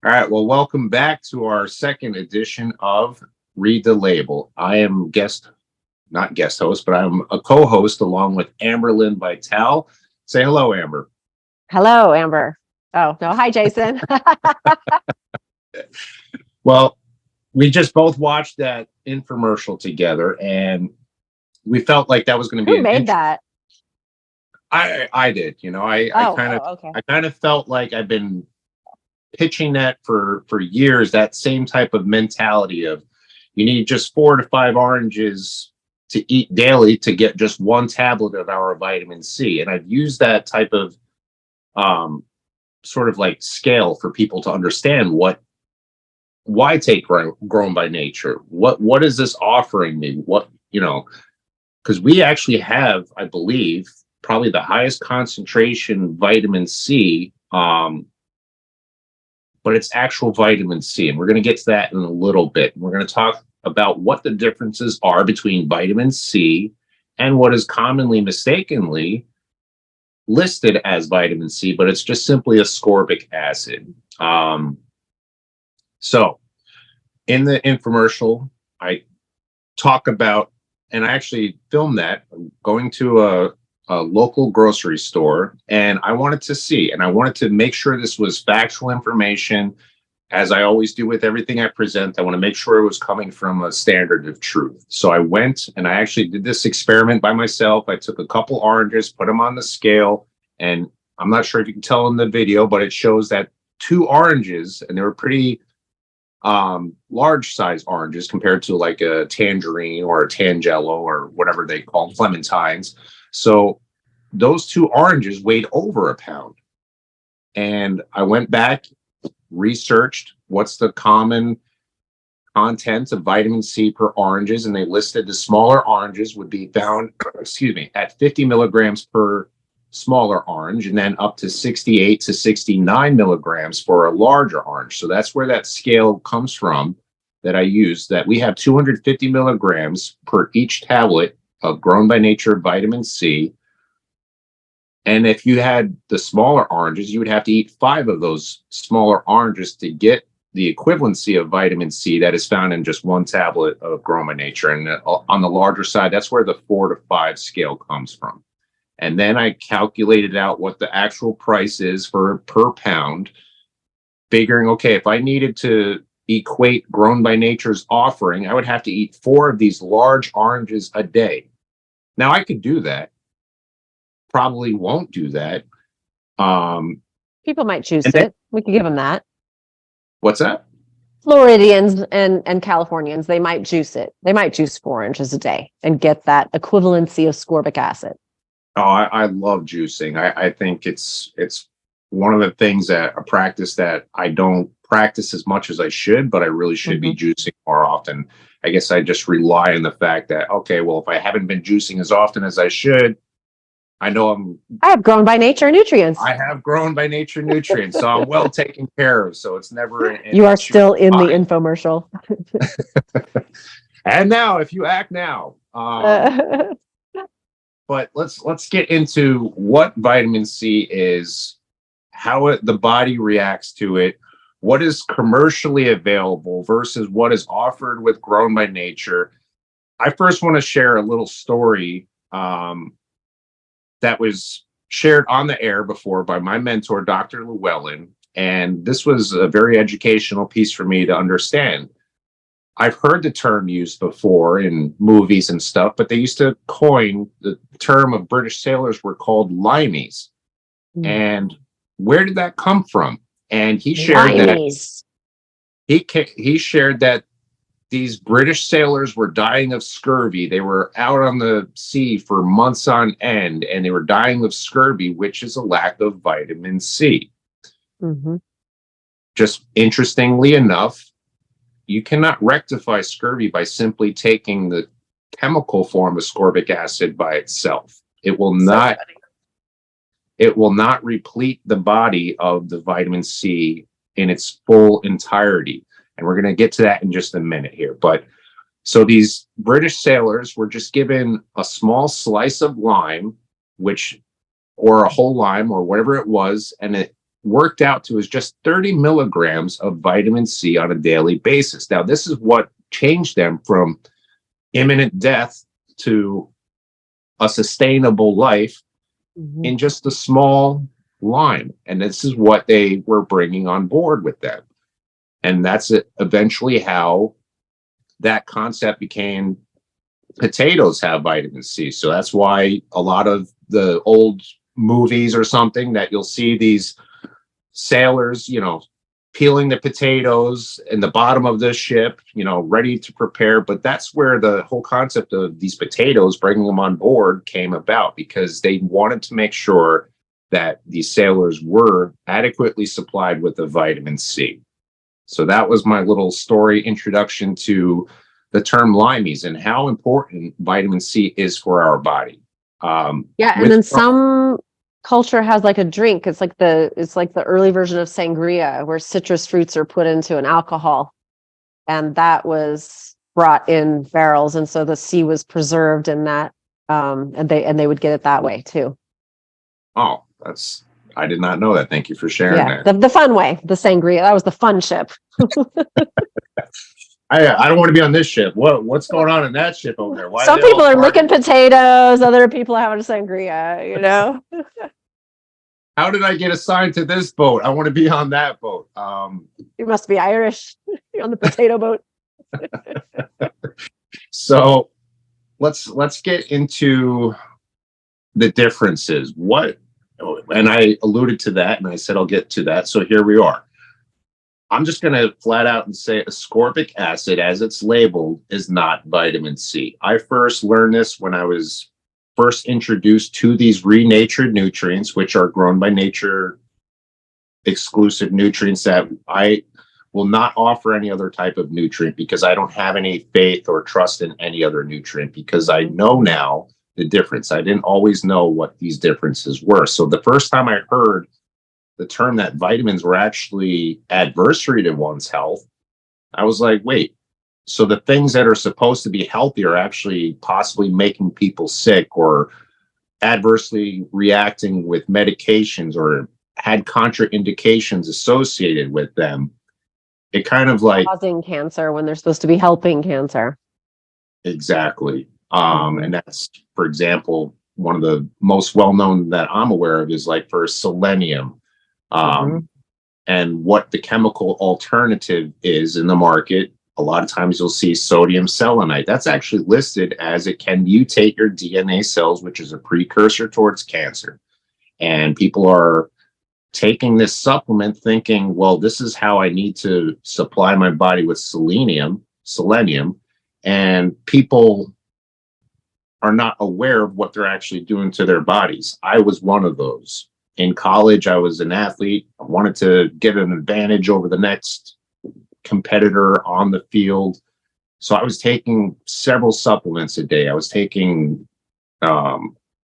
All right. Well, welcome back to our second edition of Read the Label. I am not guest host, but I'm a co-host along with Lynn Vitale. Say hello, Amber. Hello, Amber. Oh, no. Hi, Jason. Well, we just both watched that infomercial together, and we felt like that was going to be Who made that? I did. Okay. I kind of felt like I've been pitching that for years, that same type of mentality of you need just 4 to 5 oranges to eat daily to get just 1 tablet of our vitamin C. And I've used that type of sort of like scale for people to understand why take grown by nature. What is this offering me? Because we actually have, I believe, probably the highest concentration vitamin C, but it's actual vitamin C. And we're going to get to that in a little bit. We're going to talk about what the differences are between vitamin C and what is commonly mistakenly listed as vitamin C, but it's just simply ascorbic acid. So in the infomercial, I talk about, and I actually filmed that going to a local grocery store, and I wanted to make sure this was factual information. As I always do with everything I present, I want to make sure it was coming from a standard of truth. So I went and I actually did this experiment by myself. I took a couple oranges, put them on the scale, and I'm not sure if you can tell in the video, but it shows that 2 oranges, and they were pretty large size oranges compared to like a tangerine or a tangelo or whatever they call them, clementines. So those 2 oranges weighed over a pound. And I went back, researched what's the common content of vitamin C per oranges, and they listed the smaller oranges would be found, at 50 milligrams per smaller orange, and then up to 68 to 69 milligrams for a larger orange. So that's where that scale comes from that I use, that we have 250 milligrams per each tablet of grown by nature vitamin C. And if you had the smaller oranges, you would have to eat 5 of those smaller oranges to get the equivalency of vitamin C that is found in just 1 tablet of grown by nature. And on the larger side, that's where the 4 to 5 scale comes from. And then I calculated out what the actual price is per pound, figuring, okay, if I needed to equate grown by nature's offering, I would have to eat 4 of these large oranges a day. Now I could do that. Probably won't do that. People might juice it. We could give them that. What's that? Floridians and Californians, they might juice it. They might juice 4 oranges a day and get that equivalency of ascorbic acid. Oh, I love juicing. I think it's one of the things that a practice that I don't practice as much as I should, but I really should be juicing more often. I guess I just rely on the fact that, okay, well, if I haven't been juicing as often as I should, I know I have grown by nature nutrients. I have grown by nature nutrients, so I'm well taken care of. So it's never. You are still in the infomercial. And now, if you act now. But let's get into what vitamin C is, how the body reacts to it, what is commercially available versus what is offered with grown by nature. I first want to share a little story that was shared on the air before by my mentor, Dr. Llewellyn, and this was a very educational piece for me to understand. I've heard the term used before in movies and stuff, but they used to coin the term of British sailors were called limeys. And where did that come from? And he shared that he shared that these British sailors were dying of scurvy. They were out on the sea for months on end, and they were dying of scurvy, which is a lack of vitamin C. Just interestingly enough, you cannot rectify scurvy by simply taking the chemical form of ascorbic acid by itself. It will not replete the body of the vitamin C in its full entirety. And we're going to get to that in just a minute here. But so these British sailors were just given a small slice of lime, or a whole lime or whatever it was, and worked out to is just 30 milligrams of vitamin C on a daily basis. Now, this is what changed them from imminent death to a sustainable life in just a small line. And this is what they were bringing on board with them. And that's eventually how that concept became potatoes have vitamin C. So that's why a lot of the old movies or something that you'll see these sailors, peeling the potatoes in the bottom of the ship, ready to prepare. But that's where the whole concept of these potatoes, bringing them on board, came about, because they wanted to make sure that these sailors were adequately supplied with the vitamin C. So that was my little story introduction to the term limeys and how important vitamin C is for our body. And then some culture has like a drink. It's like the early version of sangria, where citrus fruits are put into an alcohol, and that was brought in barrels, and so the C was preserved in that, and they would get it that way too. Oh, I did not know that. Thank you for sharing that. The fun way, the sangria. That was the fun ship. I don't want to be on this ship. What's going on in that ship over there? Why Some people are licking potatoes, other people are having a sangria, How did I get assigned to this boat? I want to be on that boat. You must be Irish. You're on the potato boat. So let's get into the differences. And I alluded to that, and I said I'll get to that. So here we are. I'm just going to flat out and say ascorbic acid, as it's labeled, is not vitamin C. I first learned this when I was first introduced to these renatured nutrients, which are grown by nature exclusive nutrients that I will not offer any other type of nutrient, because I don't have any faith or trust in any other nutrient, because I know now the difference. I didn't always know what these differences were. So the first time I heard the term that vitamins were actually adversary to one's health, I was like, wait, so the things that are supposed to be healthy are actually possibly making people sick or adversely reacting with medications or had contraindications associated with them. It kind of like causing cancer when they're supposed to be helping cancer. Exactly. And that's, for example, one of the most well-known that I'm aware of is like for selenium. And what the chemical alternative is in the market. A lot of times you'll see sodium selenite. That's actually listed as it can mutate your DNA cells, which is a precursor towards cancer. And people are taking this supplement thinking, well, this is how I need to supply my body with selenium. And people are not aware of what they're actually doing to their bodies. I was one of those. In college, I was an athlete. I wanted to get an advantage over the next competitor on the field. So I was taking several supplements a day. I was taking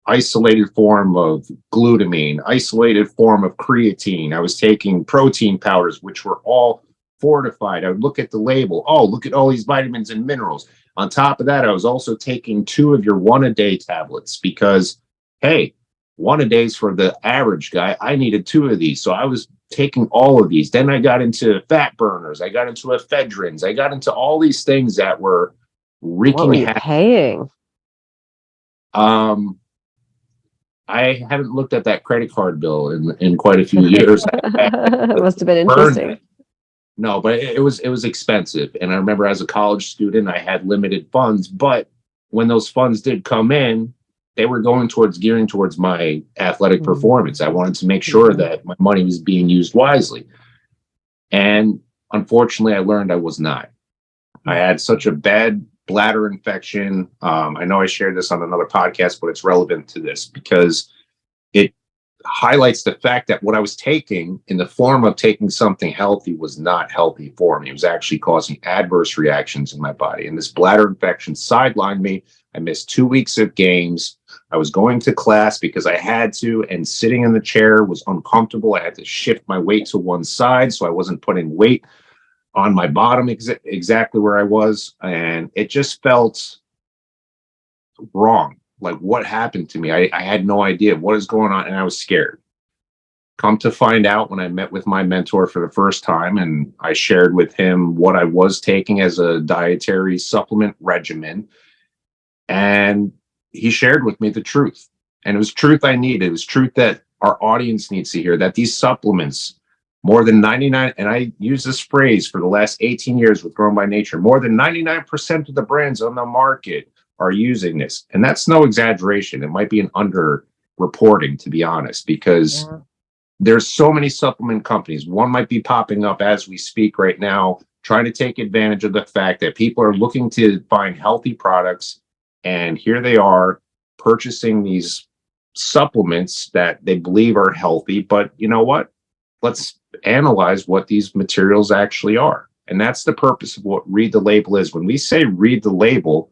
isolated form of glutamine, isolated form of creatine. I was taking protein powders, which were all fortified. I would look at the label. Oh, look at all these vitamins and minerals. On top of that, I was also taking 2 of your 1-a-day tablets because, hey, 1-a-days for the average guy. I needed 2 of these. So I was taking all of these. Then I got into fat burners. I got into ephedrins. I got into all these things that were wreaking What were you paying? I haven't looked at that credit card bill in quite a few years. It must have been interesting. No, but it was expensive. And I remember as a college student, I had limited funds. But when those funds did come in, they were gearing towards my athletic performance. I wanted to make sure that my money was being used wisely. And unfortunately, I learned I was not. I had such a bad bladder infection. I know I shared this on another podcast, but it's relevant to this because it highlights the fact that what I was taking in the form of taking something healthy was not healthy for me. It was actually causing adverse reactions in my body. And this bladder infection sidelined me. I missed 2 weeks of games. I was going to class because I had to, and sitting in the chair was uncomfortable. I had to shift my weight to one side so I wasn't putting weight on my bottom exactly where I was. And it just felt wrong. Like, what happened to me? I had no idea what is going on, and I was scared. come to find out, when I met with my mentor for the first time and I shared with him what I was taking as a dietary supplement regimen, and he shared with me the truth. And it was truth I needed. It was truth that our audience needs to hear, that these supplements, more than 99, and I use this phrase for the last 18 years with Grown by Nature, more than 99% of the brands on the market are using this. And that's no exaggeration. It might be an under reporting, to be honest, because there's so many supplement companies. One might be popping up as we speak right now, trying to take advantage of the fact that people are looking to find healthy products. And here they are purchasing these supplements that they believe are healthy. But you know what? Let's analyze what these materials actually are. And that's the purpose of what Read the Label is. When we say read the label,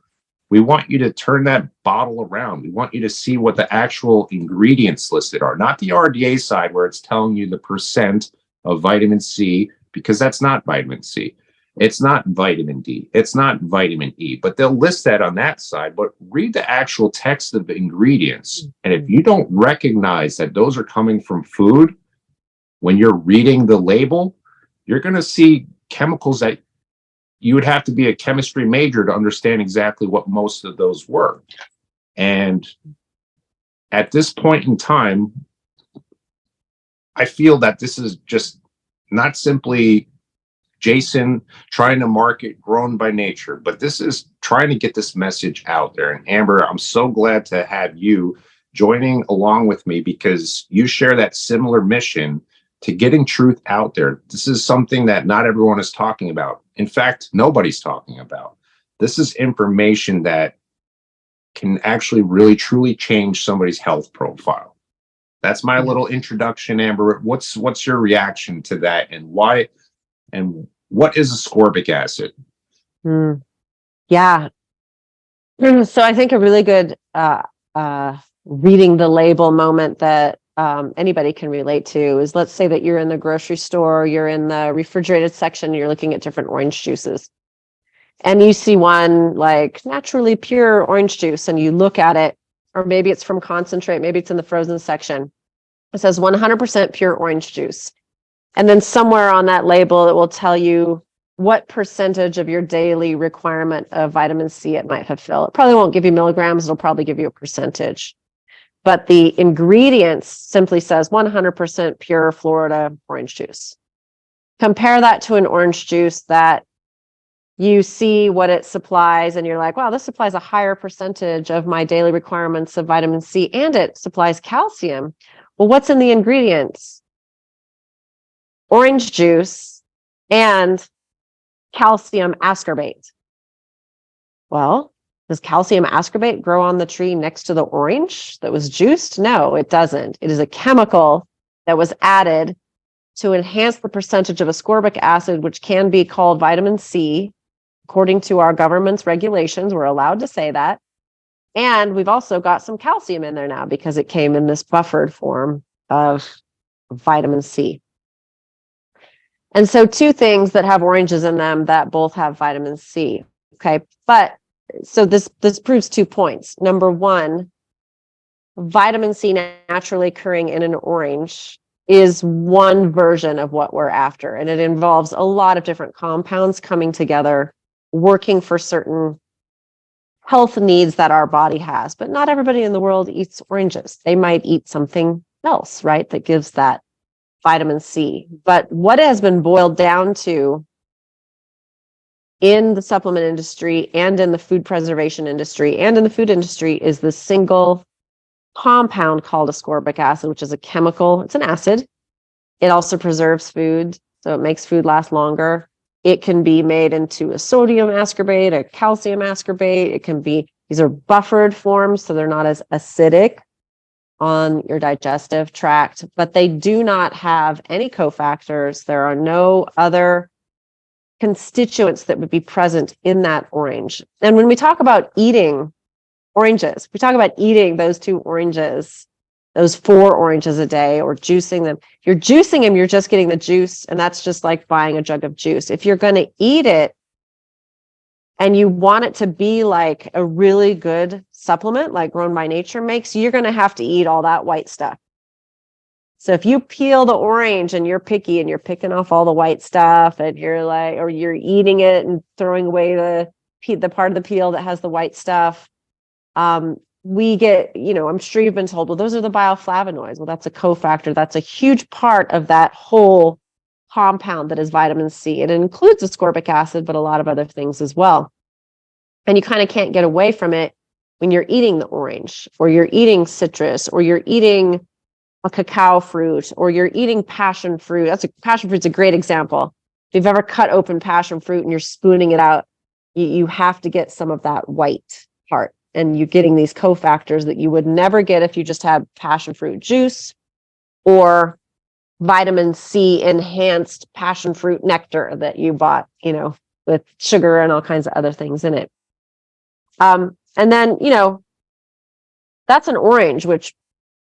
we want you to turn that bottle around. We want you to see what the actual ingredients listed are, not the RDA side where it's telling you the percent of vitamin C, because that's not vitamin C. It's not vitamin D. It's not vitamin E, but they'll list that on that side. But read the actual text of the ingredients. And if you don't recognize that those are coming from food, when you're reading the label, you're going to see chemicals that you would have to be a chemistry major to understand exactly what most of those were. And at this point in time, I feel that this is just not simply Jason trying to market Grown by Nature, but this is trying to get this message out there. And Amber, I'm so glad to have you joining along with me, because you share that similar mission to getting truth out there. This is something that not everyone is talking about. In fact, nobody's talking about. This is information that can actually really truly change somebody's health profile. That's my little introduction, Amber. What's your reaction to that, and why, and what is ascorbic acid? Yeah. So I think a really good reading the label moment that anybody can relate to is, let's say that you're in the grocery store, you're in the refrigerated section, you're looking at different orange juices, and you see one like naturally pure orange juice, and you look at it, or maybe it's from concentrate, maybe it's in the frozen section. It says 100% pure orange juice. And then somewhere on that label, it will tell you what percentage of your daily requirement of vitamin C it might fulfill. It probably won't give you milligrams, it'll probably give you a percentage. But the ingredients simply says 100% pure Florida orange juice. Compare that to an orange juice that you see what it supplies, and you're like, wow, this supplies a higher percentage of my daily requirements of vitamin C, and it supplies calcium. Well, what's in the ingredients? Orange juice and calcium ascorbate. Well, does calcium ascorbate grow on the tree next to the orange that was juiced? No, it doesn't. It is a chemical that was added to enhance the percentage of ascorbic acid, which can be called vitamin C. According to our government's regulations, we're allowed to say that. And we've also got some calcium in there now because it came in this buffered form of vitamin C. And so two things that have oranges in them that both have vitamin C. Okay. But so this proves 2 points. Number one, vitamin C naturally occurring in an orange is one version of what we're after. And it involves a lot of different compounds coming together, working for certain health needs that our body has. But not everybody in the world eats oranges. They might eat something else, right, that gives that vitamin C. But what has been boiled down to in the supplement industry and in the food preservation industry and in the food industry is the single compound called ascorbic acid, which is a chemical. It's an acid. It also preserves food, so it makes food last longer. It can be made into a sodium ascorbate, a calcium ascorbate. It can be, these are buffered forms, so they're not as acidic on your digestive tract, but they do not have any cofactors. There are no other constituents that would be present in that orange. And when we talk about eating oranges, we talk about eating those 2 oranges, those 4 oranges a day, or juicing them. If you're juicing them, you're just getting the juice, and that's just like buying a jug of juice. If you're going to eat it and you want it to be like a really good supplement, like Grown by Nature makes, you're going to have to eat all that white stuff. So if you peel the orange and you're picky and you're picking off all the white stuff and you're like, or you're eating it and throwing away the part of the peel that has the white stuff, we get, I'm sure you've been told, well, those are the bioflavonoids. Well, that's a cofactor. That's a huge part of that whole compound that is vitamin C. It includes ascorbic acid, but a lot of other things as well. And you kind of can't get away from it when you're eating the orange, or you're eating citrus, or you're eating a cacao fruit, or you're eating passion fruit. Passion fruit's a great example. If you've ever cut open passion fruit and you're spooning it out, you have to get some of that white part. And you're getting these cofactors that you would never get if you just had passion fruit juice or vitamin C enhanced passion fruit nectar that you bought, with sugar and all kinds of other things in it. And then, that's an orange, which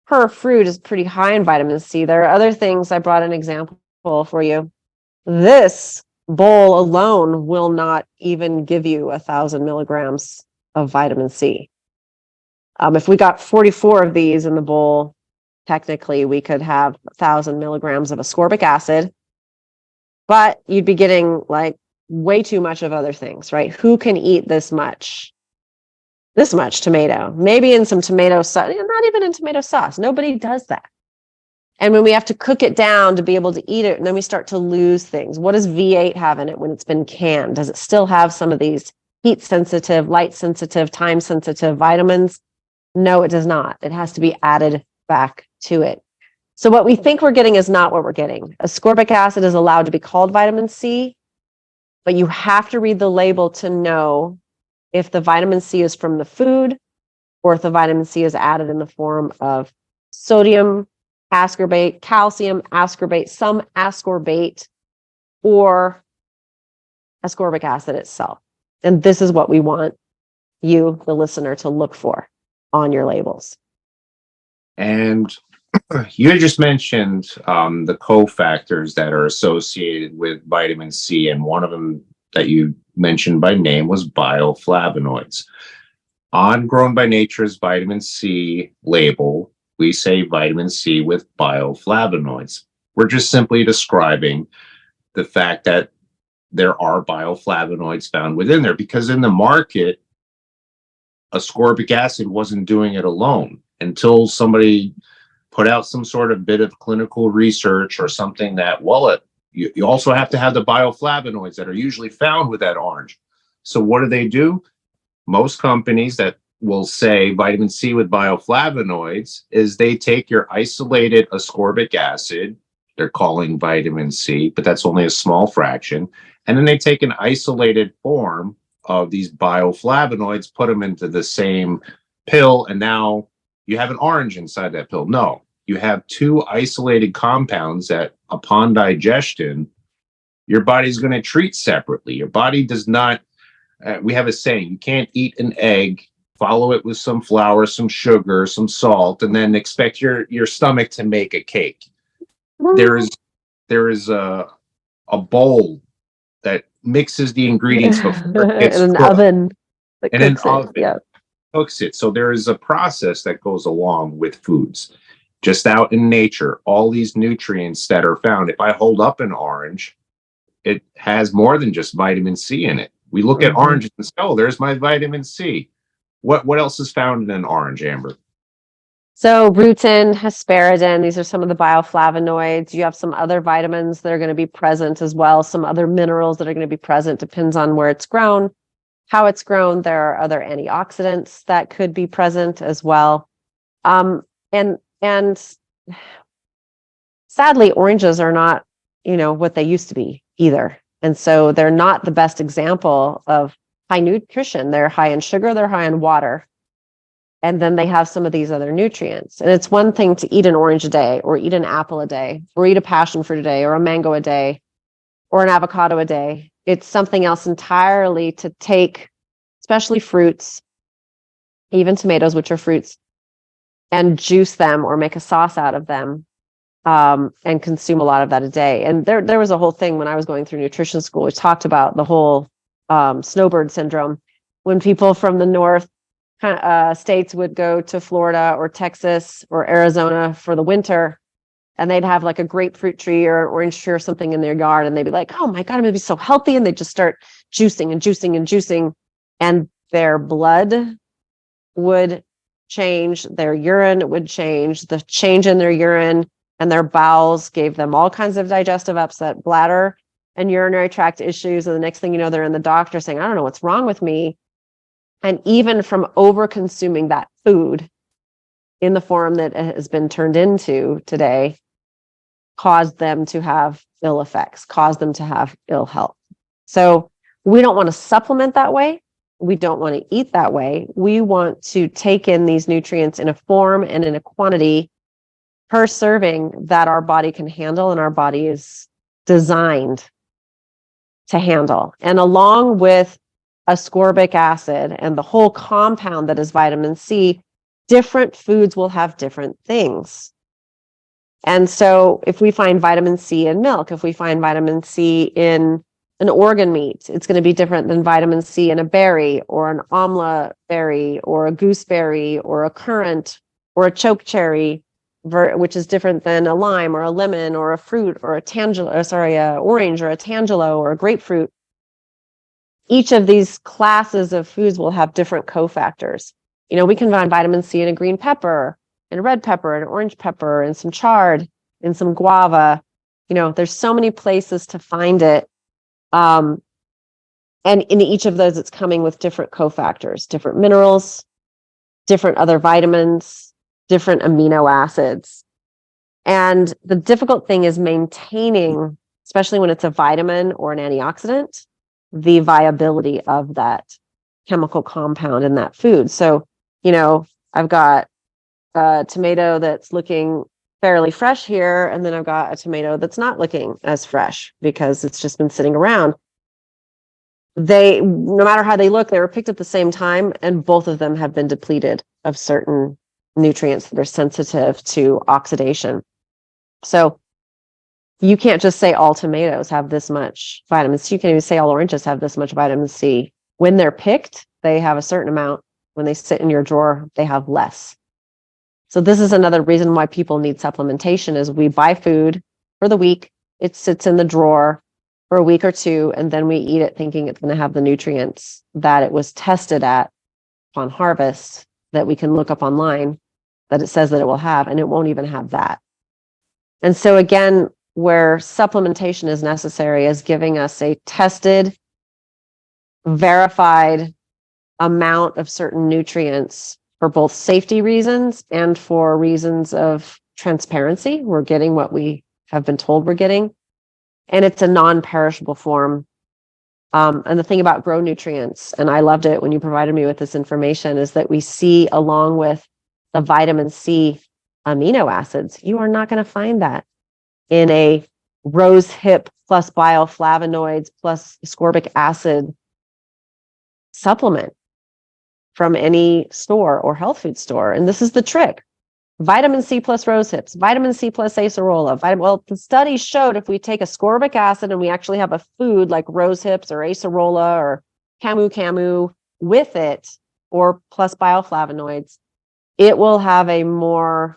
per fruit is pretty high in vitamin C. There are other things. I brought an example for you. This bowl alone will not even give you 1,000 milligrams of vitamin C. If we got 44 of these in the bowl, technically we could have 1,000 milligrams of ascorbic acid, but you'd be getting like way too much of other things, right? Who can eat this much tomato? Maybe in some tomato sauce, not even in tomato sauce. Nobody does that. And when we have to cook it down to be able to eat it, and then we start to lose things. What does V8 have in it when it's been canned? Does it still have some of these heat sensitive, light sensitive, time sensitive vitamins? No, it does not. It has to be added back to it. So what we think we're getting is not what we're getting. Ascorbic acid is allowed to be called vitamin C, but you have to read the label to know if the vitamin C is from the food or if the vitamin C is added in the form of sodium ascorbate, calcium ascorbate, some ascorbate, or ascorbic acid itself. And this is what we want you, the listener, to look for on your labels. And you had just mentioned the cofactors that are associated with vitamin C, and one of them that you mentioned by name was bioflavonoids. On Grown by Nature's vitamin C label, we say vitamin C with bioflavonoids. We're just simply describing the fact that there are bioflavonoids found within there, because in the market, ascorbic acid wasn't doing it alone until somebody put out some sort of bit of clinical research or something that, you also have to have the bioflavonoids that are usually found with that orange. So what do? Most companies that will say vitamin C with bioflavonoids is they take your isolated ascorbic acid, they're calling vitamin C, but that's only a small fraction. And then they take an isolated form of these bioflavonoids, put them into the same pill, and now you have an orange inside that pill. No, you have two isolated compounds that upon digestion, your body's going to treat separately. Your body does not, we have a saying, you can't eat an egg, follow it with some flour, some sugar, some salt, and then expect your stomach to make a cake. There is a bowl that mixes the ingredients before it gets in an cooked. oven that In an cooks it. oven. Yeah. Cooks it. So there is a process that goes along with foods. Just out in nature, all these nutrients that are found. If I hold up an orange, it has more than just vitamin C in it. We look at oranges and say, oh, there's my vitamin C. What else is found in an orange, Amber? So rutin, hesperidin, these are some of the bioflavonoids. You have some other vitamins that are going to be present as well. Some other minerals that are going to be present, depends on where it's grown, how it's grown. There are other antioxidants that could be present as well. And sadly, oranges are not, what they used to be either. And so they're not the best example of high nutrition. They're high in sugar, they're high in water. And then they have some of these other nutrients. And it's one thing to eat an orange a day, or eat an apple a day, or eat a passion fruit a day, or a mango a day, or an avocado a day. It's something else entirely to take, especially fruits, even tomatoes, which are fruits, and juice them or make a sauce out of them, and consume a lot of that a day. And there was a whole thing when I was going through nutrition school. We talked about the whole snowbird syndrome, when people from the north states would go to Florida or Texas or Arizona for the winter, and they'd have like a grapefruit tree or an orange tree or something in their yard, and they'd be like, oh my God, I'm gonna be so healthy. And they just start juicing and juicing and juicing, and their blood would change, their urine would change. The change in their urine and their bowels gave them all kinds of digestive upset, bladder and urinary tract issues. And the next thing you know, they're in the doctor saying, I don't know what's wrong with me. And even from over consuming that food in the form that it has been turned into today, caused them to have ill effects, caused them to have ill health. So we don't want to supplement that way. We don't want to eat that way. We want to take in these nutrients in a form and in a quantity per serving that our body can handle and our body is designed to handle. And along with ascorbic acid and the whole compound that is vitamin C, different foods will have different things. And so if we find vitamin C in milk, if we find vitamin C in an organ meat, it's going to be different than vitamin C in a berry or an amla berry or a gooseberry or a currant or a chokecherry, which is different than a lime or a lemon or a fruit or a orange or a tangelo or a grapefruit. Each of these classes of foods will have different cofactors. You know, we can find vitamin C in a green pepper, in a red pepper, and orange pepper, and some chard, and some guava. You know, there's so many places to find it. And in each of those, it's coming with different cofactors, different minerals, different other vitamins, different amino acids. And the difficult thing is maintaining, especially when it's a vitamin or an antioxidant, the viability of that chemical compound in that food. So, you know, I've got a tomato that's looking fairly fresh here, and then I've got a tomato that's not looking as fresh because it's just been sitting around. No matter how they look, they were picked at the same time, and both of them have been depleted of certain nutrients that are sensitive to oxidation. So you can't just say all tomatoes have this much vitamin C. You can't even say all oranges have this much vitamin C. When they're picked, they have a certain amount. When they sit in your drawer, they have less. So this is another reason why people need supplementation is we buy food for the week. It sits in the drawer for a week or two, and then we eat it thinking it's going to have the nutrients that it was tested at upon harvest that we can look up online that it says that it will have, and it won't even have that. And so again, where supplementation is necessary is giving us a tested, verified amount of certain nutrients for both safety reasons and for reasons of transparency. We're getting what we have been told we're getting. And it's a non-perishable form. And the thing about grow nutrients, and I loved it when you provided me with this information, is that we see along with the vitamin C amino acids, you are not going to find that in a rose hip plus bioflavonoids plus ascorbic acid supplement from any store or health food store. And this is the trick. Vitamin C plus rose hips, vitamin C plus acerola. Well, the studies showed if we take ascorbic acid and we actually have a food like rose hips or acerola or camu with it, or plus bioflavonoids, it will have a more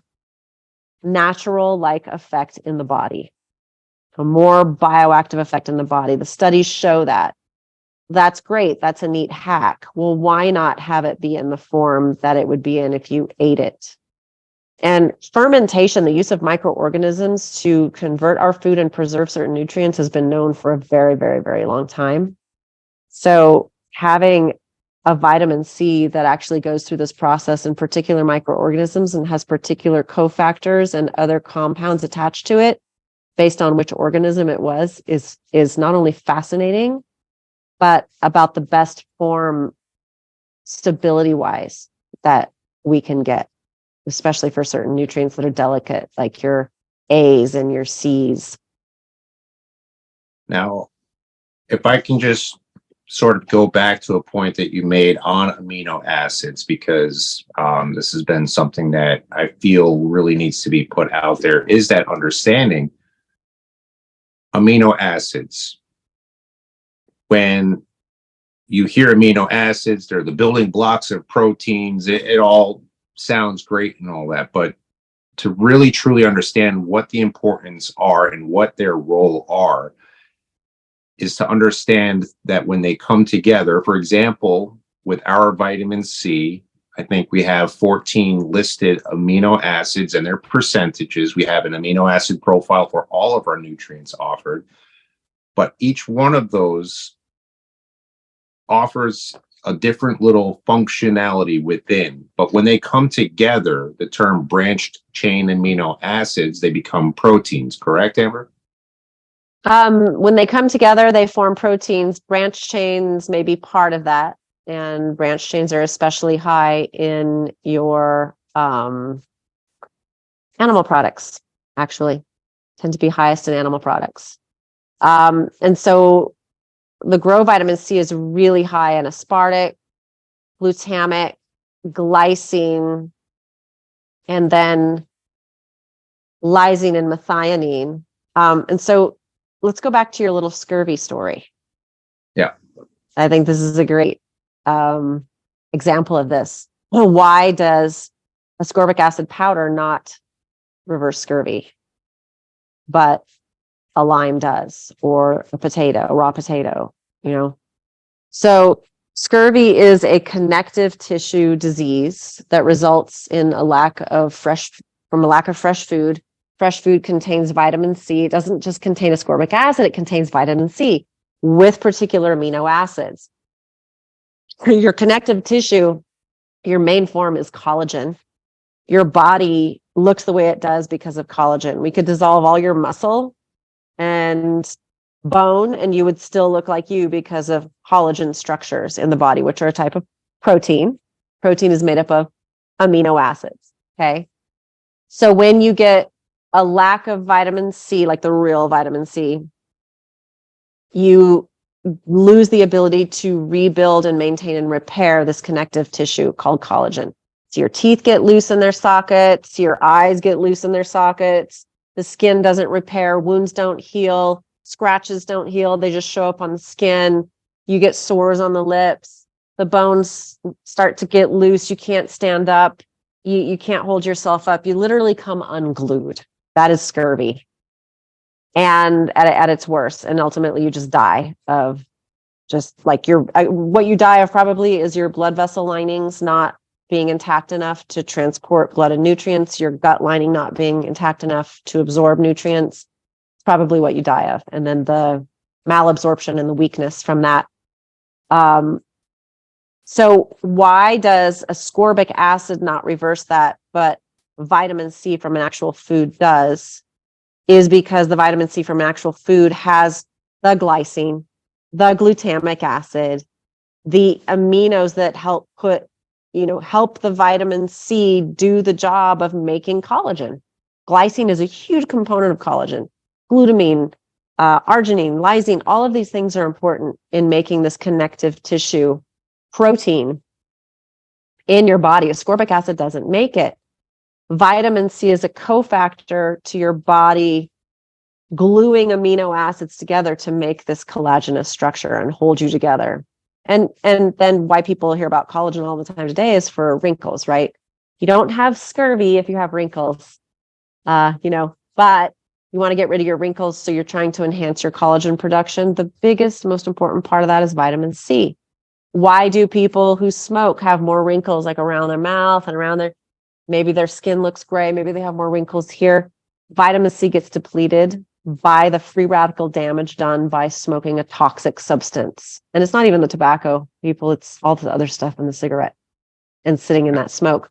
natural-like effect in the body, a more bioactive effect in the body. The studies show that. That's great. That's a neat hack. Well, why not have it be in the form that it would be in if you ate it? And fermentation, the use of microorganisms to convert our food and preserve certain nutrients, has been known for a very, very, very long time. So having a vitamin C that actually goes through this process in particular microorganisms and has particular cofactors and other compounds attached to it based on which organism it was is not only fascinating, but about the best form stability-wise that we can get, especially for certain nutrients that are delicate, like your A's and your C's. Now, if I can just sort of go back to a point that you made on amino acids, because this has been something that I feel really needs to be put out there, is that understanding amino acids. When you hear amino acids, they're the building blocks of proteins. It all sounds great and all that, but to really truly understand what the importance are and what their role are is to understand that when they come together, for example, with our vitamin C, I think we have 14 listed amino acids and their percentages. We have an amino acid profile for all of our nutrients offered, but each one of those offers a different little functionality within. But when they come together, the term branched chain amino acids, they become proteins, correct, Amber? When they come together, they form proteins. Branch chains may be part of that. And branch chains are especially high in your animal products, actually, tend to be highest in animal products. And so the Grow vitamin C is really high in aspartic, glutamic, glycine, and then lysine and methionine. And so let's go back to your little scurvy story. Yeah. I think this is a great example of this. Why does ascorbic acid powder not reverse scurvy, but a lime does, or a raw potato, So scurvy is a connective tissue disease that results in a lack of fresh food. Fresh food contains vitamin C. It doesn't just contain ascorbic acid, it contains vitamin C with particular amino acids. Your connective tissue, your main form is collagen. Your body looks the way it does because of collagen. We could dissolve all your muscle and bone, and you would still look like you because of collagen structures in the body, which are a type of protein. Protein is made up of amino acids. Okay. So when you get a lack of vitamin C, like the real vitamin C, you lose the ability to rebuild and maintain and repair this connective tissue called collagen. So your teeth get loose in their sockets, your eyes get loose in their sockets, the skin doesn't repair, wounds don't heal, scratches don't heal, they just show up on the skin. You get sores on the lips, the bones start to get loose, you can't stand up, you can't hold yourself up, you literally come unglued. That is scurvy. And at its worst, and ultimately you just die of just like what you die of probably is your blood vessel linings not being intact enough to transport blood and nutrients, your gut lining not being intact enough to absorb nutrients. It's probably what you die of. And then the malabsorption and the weakness from that. So why does ascorbic acid not reverse that, but vitamin C from an actual food does? Is because the vitamin C from actual food has the glycine, the glutamic acid, the aminos that help help the vitamin C do the job of making collagen. Glycine is a huge component of collagen. Glutamine, arginine, lysine, all of these things are important in making this connective tissue protein in your body. Ascorbic acid doesn't make it. Vitamin C is a cofactor to your body gluing amino acids together to make this collagenous structure and hold you together. And then why people hear about collagen all the time today is for wrinkles, right? You don't have scurvy if you have wrinkles, but you want to get rid of your wrinkles, so you're trying to enhance your collagen production. The biggest, most important part of that is vitamin C. Why do people who smoke have more wrinkles, like around their mouth and around maybe their skin looks gray, maybe they have more wrinkles here? Vitamin C gets depleted by the free radical damage done by smoking a toxic substance. And it's not even the tobacco, people, it's all the other stuff in the cigarette and sitting in that smoke.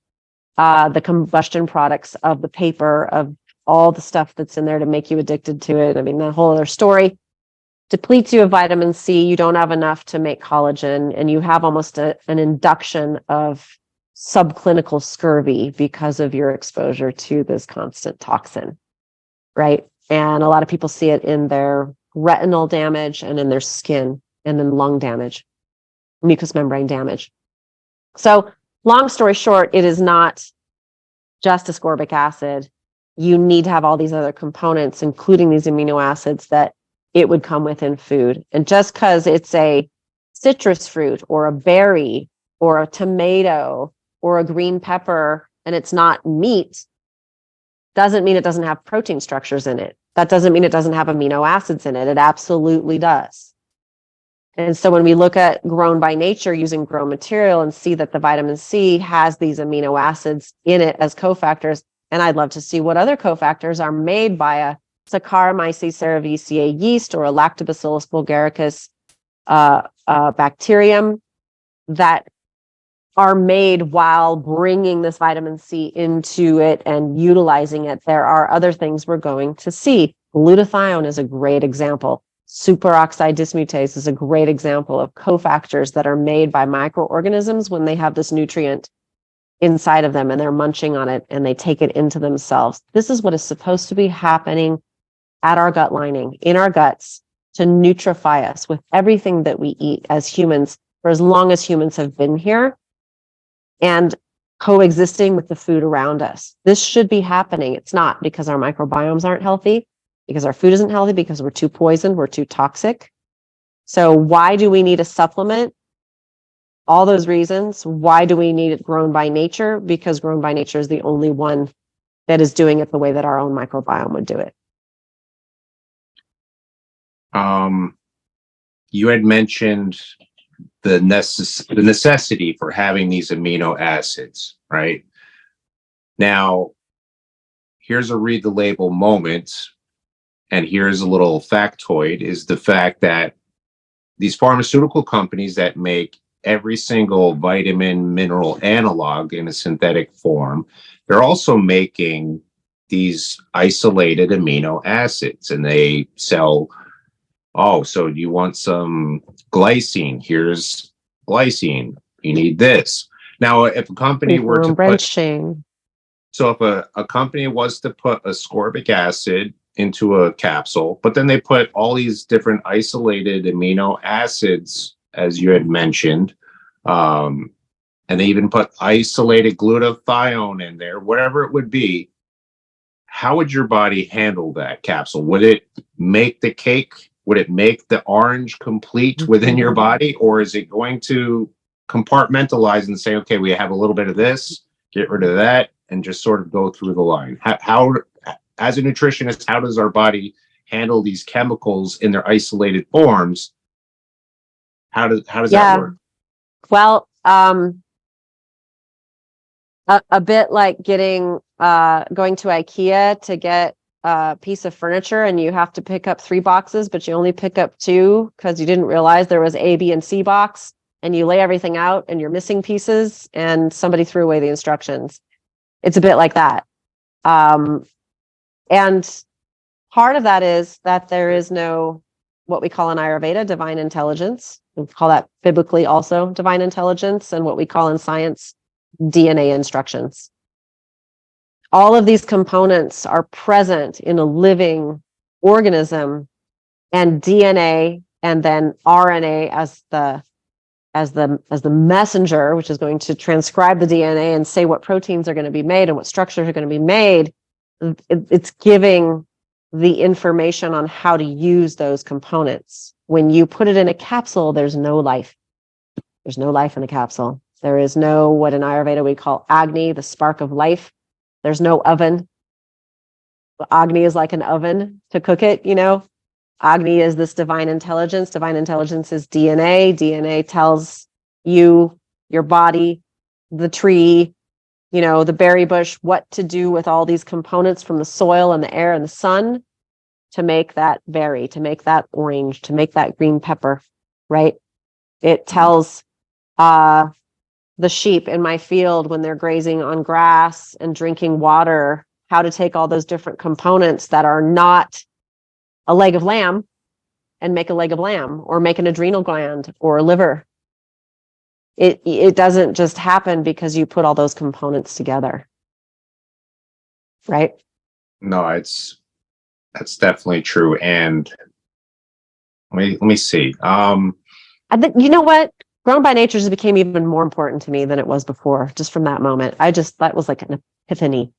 The combustion products of the paper, of all the stuff that's in there to make you addicted to it. I mean, that whole other story. Depletes you of vitamin C, you don't have enough to make collagen, and you have almost an induction of subclinical scurvy because of your exposure to this constant toxin, right? And a lot of people see it in their retinal damage and in their skin and then lung damage, mucous membrane damage. So long story short, it is not just ascorbic acid. You need to have all these other components, including these amino acids that it would come with in food. And just because it's a citrus fruit or a berry or a tomato or a green pepper and it's not meat, doesn't mean it doesn't have protein structures in it. That doesn't mean it doesn't have amino acids in it. It absolutely does. And so when we look at grown by nature using grown material and see that the vitamin C has these amino acids in it as cofactors, and I'd love to see what other cofactors are made by a Saccharomyces cerevisiae yeast or a Lactobacillus bulgaricus bacterium that are made while bringing this vitamin C into it and utilizing it. There are other things we're going to see. Glutathione is a great example. Superoxide dismutase is a great example of cofactors that are made by microorganisms when they have this nutrient inside of them and they're munching on it and they take it into themselves. This is what is supposed to be happening at our gut lining, in our guts, to nutrify us with everything that we eat as humans for as long as humans have been here and coexisting with the food around us. This should be happening. It's not because our microbiomes aren't healthy, because our food isn't healthy, because we're too poisoned, we're too toxic. So why do we need a supplement? All those reasons. Why do we need it grown by nature? Because grown by nature is the only one that is doing it the way that our own microbiome would do it. You had mentioned the necessity for having these amino acids, right? Now, here's a read the label moment, and here's a little factoid, is the fact that these pharmaceutical companies that make every single vitamin mineral analog in a synthetic form, they're also making these isolated amino acids, and they sell, oh, so you want some glycine? Here's glycine. You need this. Now, if a company were to put, so if a company was to put ascorbic acid into a capsule, but then they put all these different isolated amino acids, as you had mentioned, and they even put isolated glutathione in there, whatever it would be, how would your body handle that capsule? Would it make the cake? Would it make the orange complete within your body? Or is it going to compartmentalize and say, okay, we have a little bit of this, get rid of that, and just sort of go through the line? How as a nutritionist, how does our body handle these chemicals in their isolated forms? How does that work? Well, a bit like going to IKEA to get a piece of furniture and you have to pick up 3 boxes, but you only pick up 2 because you didn't realize there was A, B, and C box, and you lay everything out and you're missing pieces and somebody threw away the instructions. It's a bit like that. And part of that is that there is no, what we call in Ayurveda, divine intelligence. We call that biblically also divine intelligence, and what we call in science, DNA instructions. All of these components are present in a living organism, and DNA and then RNA as the messenger, which is going to transcribe the DNA and say what proteins are going to be made and what structures are going to be made. It's giving the information on how to use those components. When you put it in a capsule, there's no life. There's no life in a capsule. There is no, what in Ayurveda we call Agni, the spark of life. There's no oven. Agni is like an oven to cook it, Agni is this divine intelligence. Divine intelligence is DNA. DNA tells you, your body, the tree, the berry bush, what to do with all these components from the soil and the air and the sun to make that berry, to make that orange, to make that green pepper, right? It tells the sheep in my field when they're grazing on grass and drinking water, how to take all those different components that are not a leg of lamb and make a leg of lamb, or make an adrenal gland or a liver. It doesn't just happen because you put all those components together. Right? No, that's definitely true. And let me see. I think, you know what? Grown by nature just became even more important to me than it was before, just from that moment. That was like an epiphany.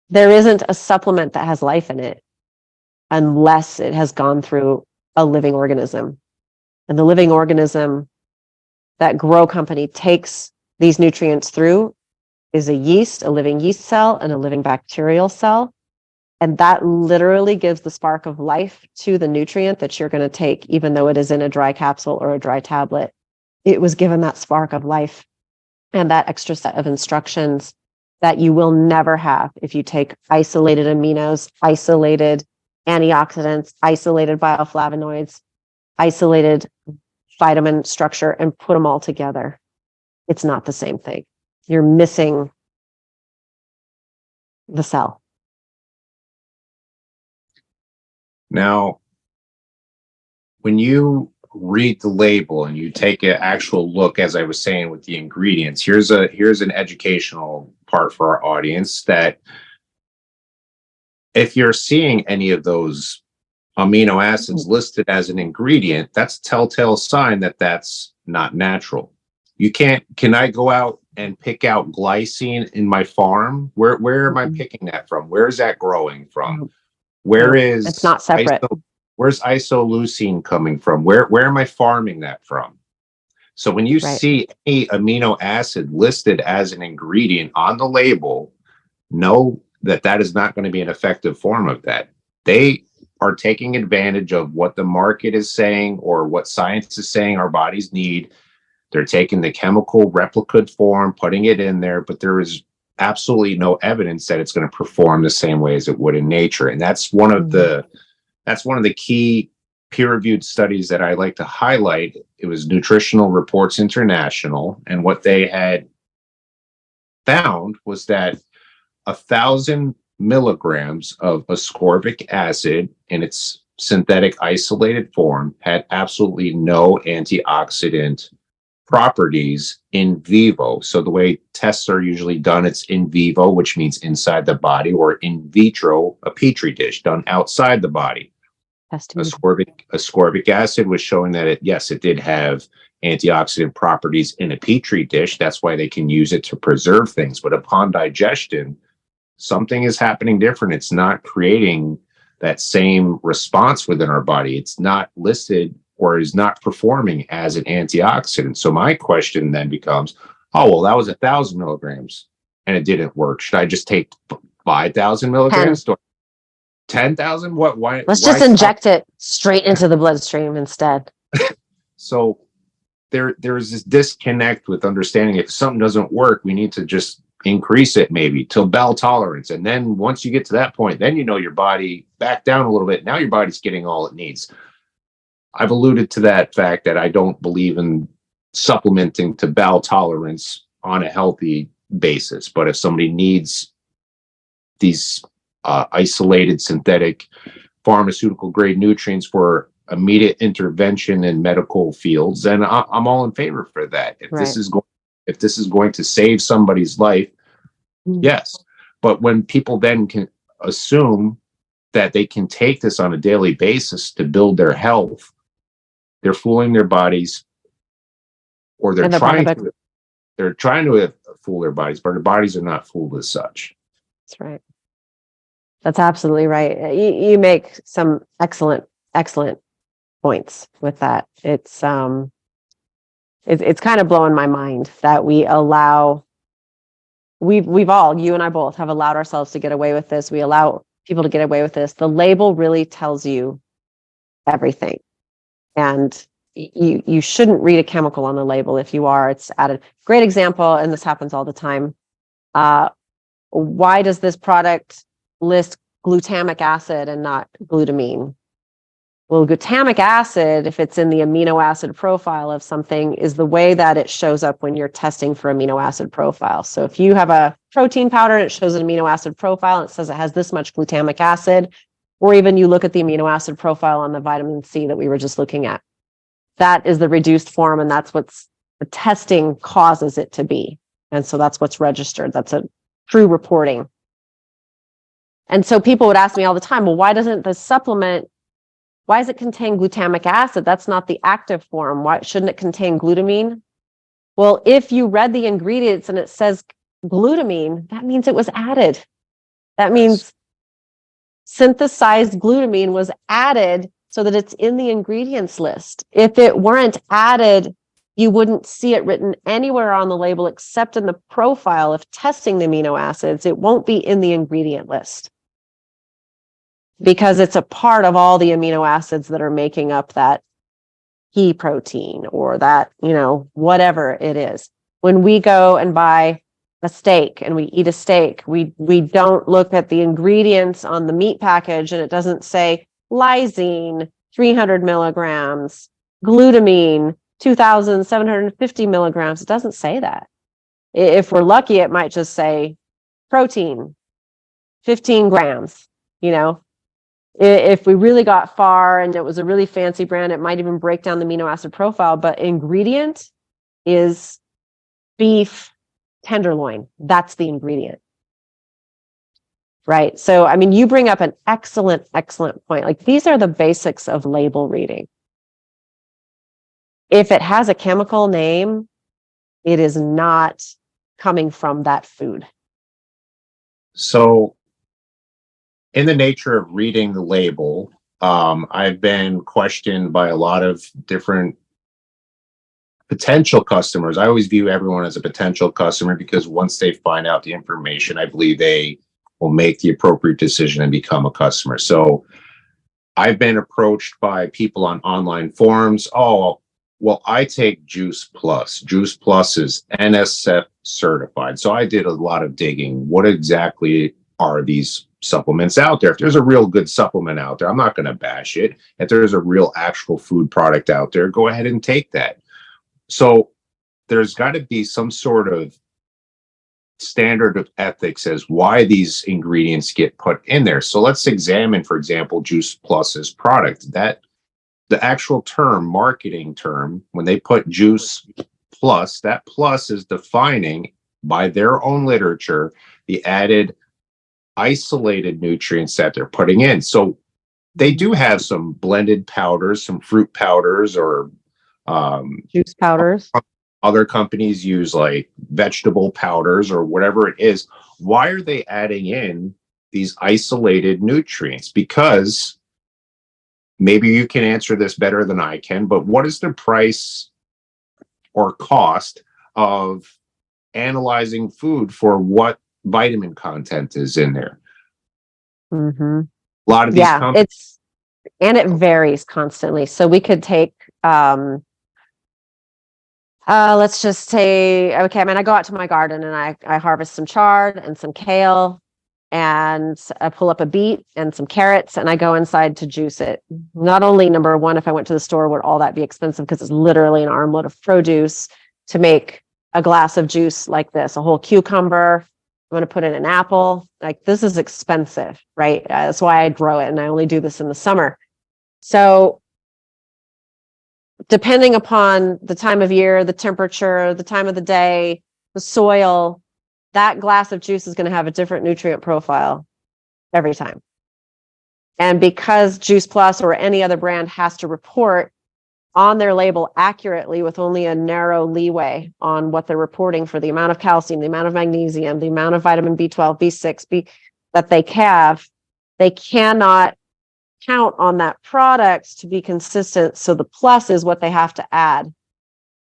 There isn't a supplement that has life in it unless it has gone through a living organism. And the living organism that grow company takes these nutrients through is a yeast, a living yeast cell, and a living bacterial cell. And that literally gives the spark of life to the nutrient that you're going to take, even though it is in a dry capsule or a dry tablet. It was given that spark of life and that extra set of instructions that you will never have if you take isolated aminos, isolated antioxidants, isolated bioflavonoids, isolated vitamin structure, and put them all together. It's not the same thing. You're missing the cell. Now, when you read the label and you take an actual look, as I was saying, with the ingredients, here's an educational part for our audience, that if you're seeing any of those amino acids listed as an ingredient, that's a telltale sign that that's not natural. Can I go out and pick out glycine in my farm? Where am I picking that from? Where is that growing from? It's not separate. Where's isoleucine coming from? Where am I farming that from? So when you see any amino acid listed as an ingredient on the label, know that that is not going to be an effective form of that. They are taking advantage of what the market is saying or what science is saying our bodies need. They're taking the chemical replicate form, putting it in there, but there is absolutely no evidence that it's going to perform the same way as it would in nature. And that's one of the key peer-reviewed studies that I like to highlight. It was Nutritional Reports International, and what they had found was that 1,000 milligrams of ascorbic acid in its synthetic isolated form had absolutely no antioxidant properties in vivo. So the way tests are usually done, it's in vivo, which means inside the body, or in vitro, a petri dish done outside the body. Ascorbic acid was showing that it did have antioxidant properties in a petri dish. That's why they can use it to preserve things. But upon digestion, something is happening different. It's not creating that same response within our body. It's not listed or is not performing as an antioxidant. So my question then becomes, oh, well, that was 1,000 milligrams and it didn't work. Should I just take 5,000 milligrams? 10,000? What? Why? Let's just inject it straight into the bloodstream instead. So there's this disconnect with understanding if something doesn't work, we need to just increase it maybe till bowel tolerance. And then once you get to that point, then your body back down a little bit. Now your body's getting all it needs. I've alluded to that fact that I don't believe in supplementing to bowel tolerance on a healthy basis. But if somebody needs these isolated synthetic pharmaceutical grade nutrients for immediate intervention in medical fields, then I'm all in favor for that. If this is going to save somebody's life, yes. But when people then can assume that they can take this on a daily basis to build their health, they're fooling their bodies, or they're trying to fool their bodies, but their bodies are not fooled as such. That's right. That's absolutely right. You make some excellent points with that. It's kind of blowing my mind that we've all, you and I both have allowed ourselves to get away with this. We allow people to get away with this. The label really tells you everything. And you shouldn't read a chemical on the label. If you are, it's added. Great example, and this happens all the time. Why does this product list glutamic acid and not glutamine? Well, glutamic acid, if it's in the amino acid profile of something, is the way that it shows up when you're testing for amino acid profile. So if you have a protein powder and it shows an amino acid profile and it says it has this much glutamic acid, or even you look at the amino acid profile on the vitamin C that we were just looking at, that is the reduced form, and that's what's the testing causes it to be. And so that's what's registered. That's a true reporting. And so people would ask me all the time, well, why doesn't the supplement, why does it contain glutamic acid? That's not the active form. Why shouldn't it contain glutamine? Well, if you read the ingredients and it says glutamine, that means it was added. That means synthesized glutamine was added so that it's in the ingredients list. If it weren't added You wouldn't see it written anywhere on the label except in the profile of testing the amino acids. It won't be in the ingredient list because it's a part of all the amino acids that are making up that pea protein or that, whatever it is. When we go and buy a steak and we eat a steak, we don't look at the ingredients on the meat package and it doesn't say lysine, 300 milligrams, glutamine, 2,750 milligrams. It doesn't say that. If we're lucky, it might just say protein, 15 grams, If we really got far and it was a really fancy brand, it might even break down the amino acid profile, but ingredient is beef tenderloin. That's the ingredient. Right? So, you bring up an excellent point. Like, these are the basics of label reading. If it has a chemical name, it is not coming from that food. So, in the nature of reading the label, I've been questioned by a lot of different potential customers. I always view everyone as a potential customer because once they find out the information, I believe they will make the appropriate decision and become a customer. So I've been approached by people on online forums. Oh, well, I take Juice Plus. Juice Plus is NSF certified. So I did a lot of digging. What exactly are these supplements out there? If there's a real good supplement out there, I'm not going to bash it. If there's a real actual food product out there, go ahead and take that. So there's got to be some sort of standard of ethics as why these ingredients get put in there. So let's examine, for example, Juice Plus's product. That the actual term, marketing term, when they put Juice Plus, that plus is defining by their own literature the added isolated nutrients that they're putting in. So they do have some blended powders, some fruit powders, or juice powders. Other companies use like vegetable powders or whatever it is. Why are they adding in these isolated nutrients? Because maybe you can answer this better than I can, but what is the price or cost of analyzing food for what vitamin content is in there? Mm-hmm. A lot of these companies, it varies constantly. So we could take, let's just say, okay, I go out to my garden and I harvest some chard and some kale and I pull up a beet and some carrots and I go inside to juice it. Not only, number one, if I went to the store, would all that be expensive because it's literally an armload of produce to make a glass of juice like this, a whole cucumber. I'm going to put in an apple. Like, this is expensive, right? That's why I grow it. And I only do this in the summer. So depending upon the time of year, the temperature, the time of the day, the soil, that glass of juice is going to have a different nutrient profile every time. And because Juice Plus or any other brand has to report on their label accurately with only a narrow leeway on what they're reporting for the amount of calcium, the amount of magnesium, the amount of vitamin B12, B6, that they have, they cannot count on that product to be consistent. So the plus is what they have to add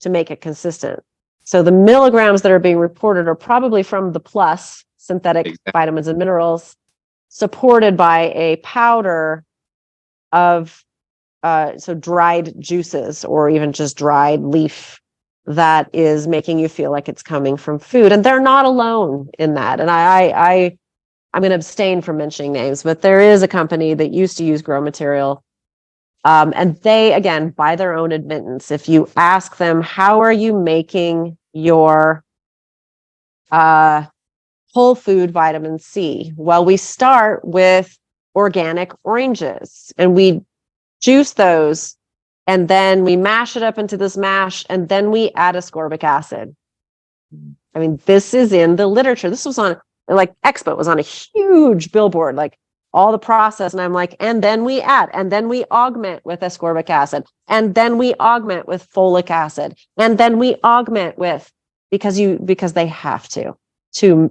to make it consistent. So the milligrams that are being reported are probably from the plus synthetic vitamins and minerals, supported by a powder of so dried juices or even just dried leaf that is making you feel like it's coming from food. And they're not alone in that. And I'm going to abstain from mentioning names, but there is a company that used to use grow material. And they, again, by their own admittance, if you ask them, how are you making your whole food vitamin C? Well, we start with organic oranges and we juice those and then we mash it up into this mash and then we add ascorbic acid. This is in the literature. This was on Expo was on a huge billboard, like all the process. And I'm like, and then we add, and then we augment with ascorbic acid, and then we augment with folic acid, and then we augment with, because they have to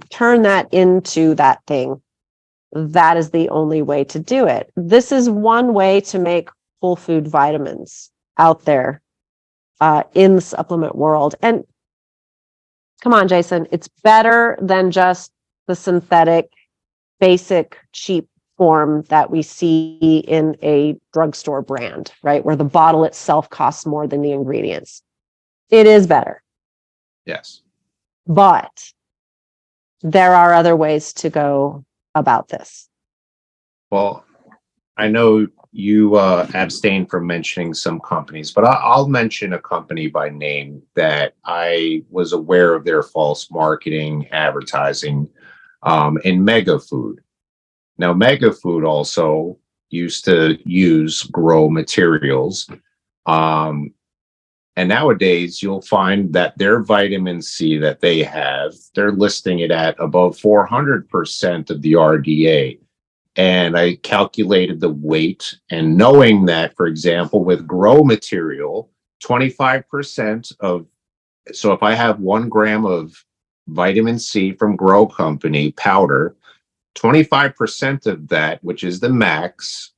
turn that into that thing. That is the only way to do it. This is one way to make whole food vitamins out there in the supplement world. And come on, Jason, it's better than just the synthetic, basic, cheap form that we see in a drugstore brand, right? Where the bottle itself costs more than the ingredients. It is better. Yes. But there are other ways to go about this. Well, I know you abstain from mentioning some companies, but I'll mention a company by name that I was aware of their false marketing advertising in Mega Food. Now, Mega Food also used to use grow materials. And nowadays, you'll find that their vitamin C that they have, they're listing it at above 400% of the RDA. And I calculated the weight, and knowing that, for example, with grow material, 25% of, so if I have 1 gram of vitamin C from Grow Company powder, 25% of that, which is the max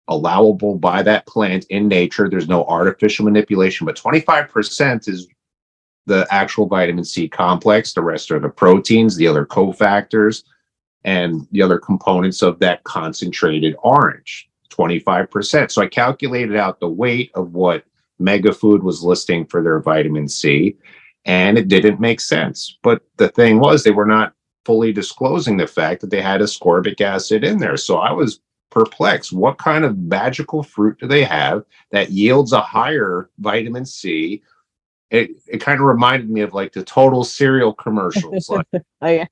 allowable by that plant in nature, there's no artificial manipulation, but 25% is the actual vitamin C complex. The rest are the proteins, the other cofactors, and the other components of that concentrated orange, 25%. So I calculated out the weight of what Mega Food was listing for their vitamin C, and it didn't make sense. But the thing was, they were not fully disclosing the fact that they had ascorbic acid in there. So I was perplexed. What kind of magical fruit do they have that yields a higher vitamin C? It kind of reminded me of like the Total cereal commercials. Like, Oh, yeah.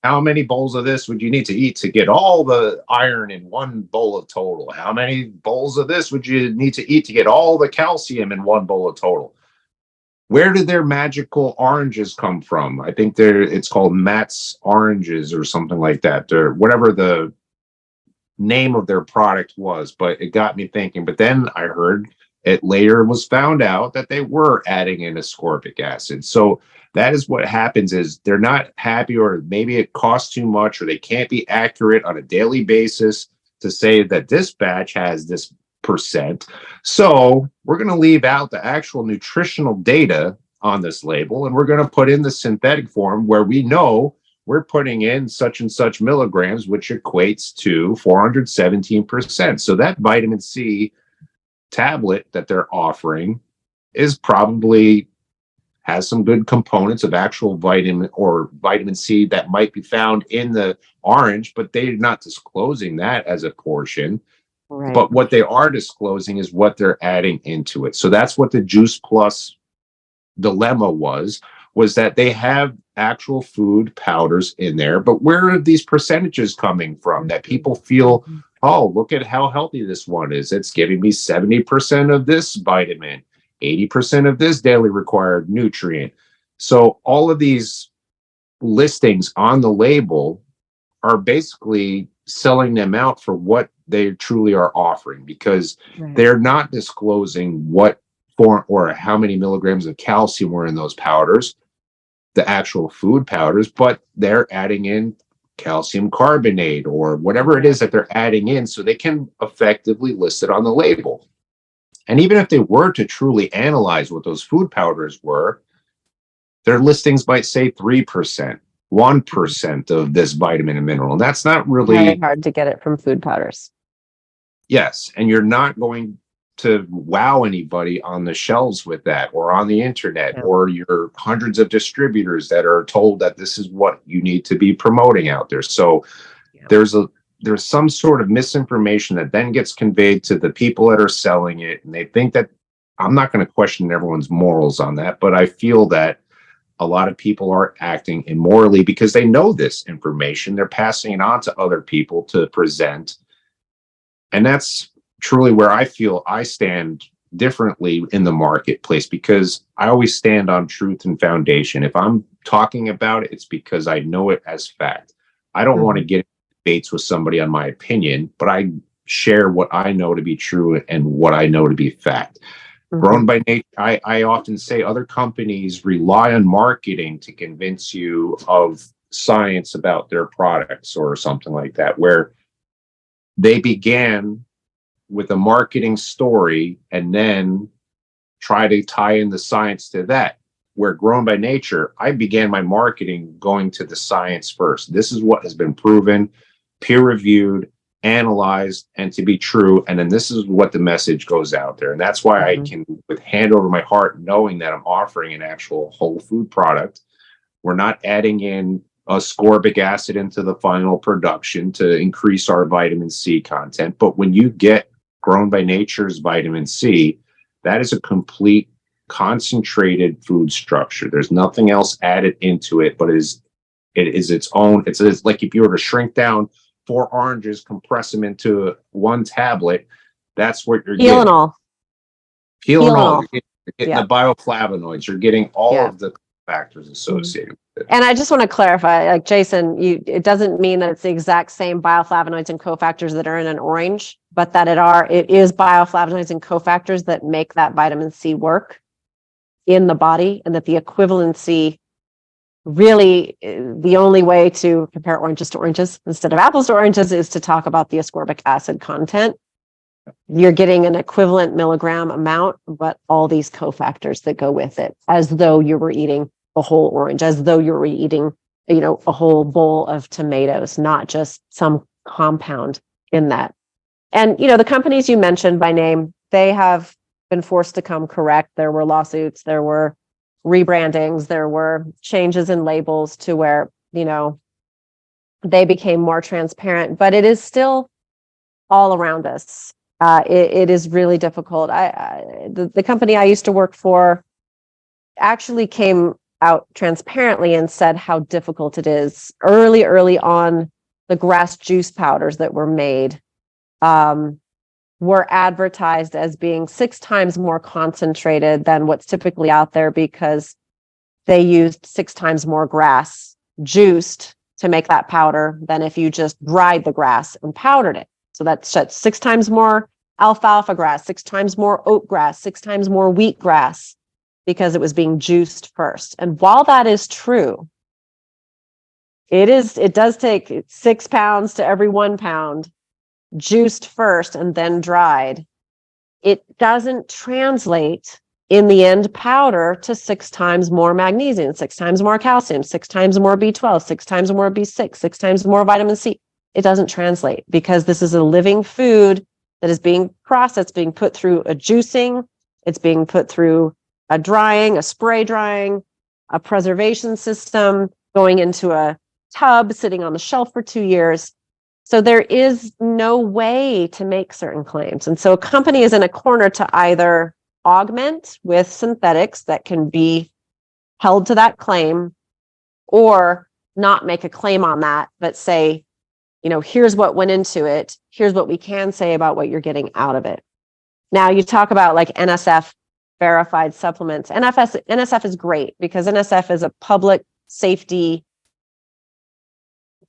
how many bowls of this would you need to eat to get all the iron in one bowl of Total? How many bowls of this would you need to eat to get all the calcium in one bowl of Total? Where did their magical oranges come from? I think it's called Matt's Oranges or something like that, or whatever the name of their product was. But it got me thinking. But then I heard it later was found out that they were adding in ascorbic acid. So that is what happens, is they're not happy, or maybe it costs too much, or they can't be accurate on a daily basis to say that this batch has this percent. So we're going to leave out the actual nutritional data on this label, and we're going to put in the synthetic form where we know we're putting in such and such milligrams, which equates to 417%. So that vitamin C tablet that they're offering is probably has some good components of actual vitamin C that might be found in the orange, but they're not disclosing that as a portion. Right. But what they are disclosing is what they're adding into it. So that's what the Juice Plus dilemma was that they have actual food powders in there, but where are these percentages coming from that people feel, oh, look at how healthy this one is. It's giving me 70% of this vitamin, 80% of this daily required nutrient. So all of these listings on the label are basically selling them out for what they truly are offering, because they're not disclosing what form or how many milligrams of calcium were in those powders, the actual food powders, but they're adding in calcium carbonate or whatever it is that they're adding in, so they can effectively list it on the label. And even if they were to truly analyze what those food powders were, their listings might say 3%, 1% of this vitamin and mineral. And that's not really very hard to get it from food powders. Yes. And you're not going to wow anybody on the shelves with that, or on the internet, or your hundreds of distributors that are told that this is what you need to be promoting out there. So there's some sort of misinformation that then gets conveyed to the people that are selling it, and they think that, I'm not going to question everyone's morals on that, but I feel that a lot of people are acting immorally because they know this information. They're passing it on to other people to present. And that's truly where I feel I stand differently in the marketplace, because I always stand on truth and foundation. If I'm talking about it, it's because I know it as fact. I don't want to get in debates with somebody on my opinion, but I share what I know to be true and what I know to be fact. Grown by nature, I often say other companies rely on marketing to convince you of science about their products or something like that, where they began with a marketing story and then try to tie in the science to that. Where Grown by Nature, I began my marketing going to the science first. This is what has been proven, peer reviewed, analyzed, and to be true. And then this is what the message goes out there. And that's why I can, with hand over my heart, knowing that I'm offering an actual whole food product. We're not adding in ascorbic acid into the final production to increase our vitamin C content. But when you get Grown by Nature's vitamin C, that is a complete concentrated food structure. There's nothing else added into it, but it is its own. It's like if you were to shrink down 4 oranges, compress them into 1 tablet, that's what you're getting. You're getting the bioflavonoids. You're getting all of the factors associated with it. And I just want to clarify, like Jason, it doesn't mean that it's the exact same bioflavonoids and cofactors that are in an orange, but that it is bioflavonoids and cofactors that make that vitamin C work in the body, and that the equivalency, really the only way to compare oranges to oranges instead of apples to oranges is to talk about the ascorbic acid content. You're getting an equivalent milligram amount, but all these cofactors that go with it, as though you were eating a whole orange, as though you were eating, a whole bowl of tomatoes, not just some compound in that. And, the companies you mentioned by name, they have been forced to come correct. There were lawsuits, there were rebrandings, there were changes in labels to where, they became more transparent, but it is still all around us. It is really difficult. The company I used to work for actually came out transparently and said how difficult it is. Early on, the grass juice powders that were made were advertised as being 6 times more concentrated than what's typically out there, because they used 6 times more grass juiced to make that powder than if you just dried the grass and powdered it. So that's 6 times more alfalfa grass, 6 times more oat grass, 6 times more wheat grass, because it was being juiced first. And while that is true, it does take 6 pounds to every 1 pound juiced first and then dried. It doesn't translate in the end powder to 6 times more magnesium, 6 times more calcium, 6 times more B12, 6 times more B6, 6 times more vitamin C. It doesn't translate, because this is a living food that is being processed, being put through a juicing, it's being put through a drying, a spray drying, a preservation system, going into a tub, sitting on the shelf for 2 years. So there is no way to make certain claims. And so a company is in a corner to either augment with synthetics that can be held to that claim, or not make a claim on that, but say, here's what went into it. Here's what we can say about what you're getting out of it. Now, you talk about like NSF verified supplements. NSF is great, because NSF is a public safety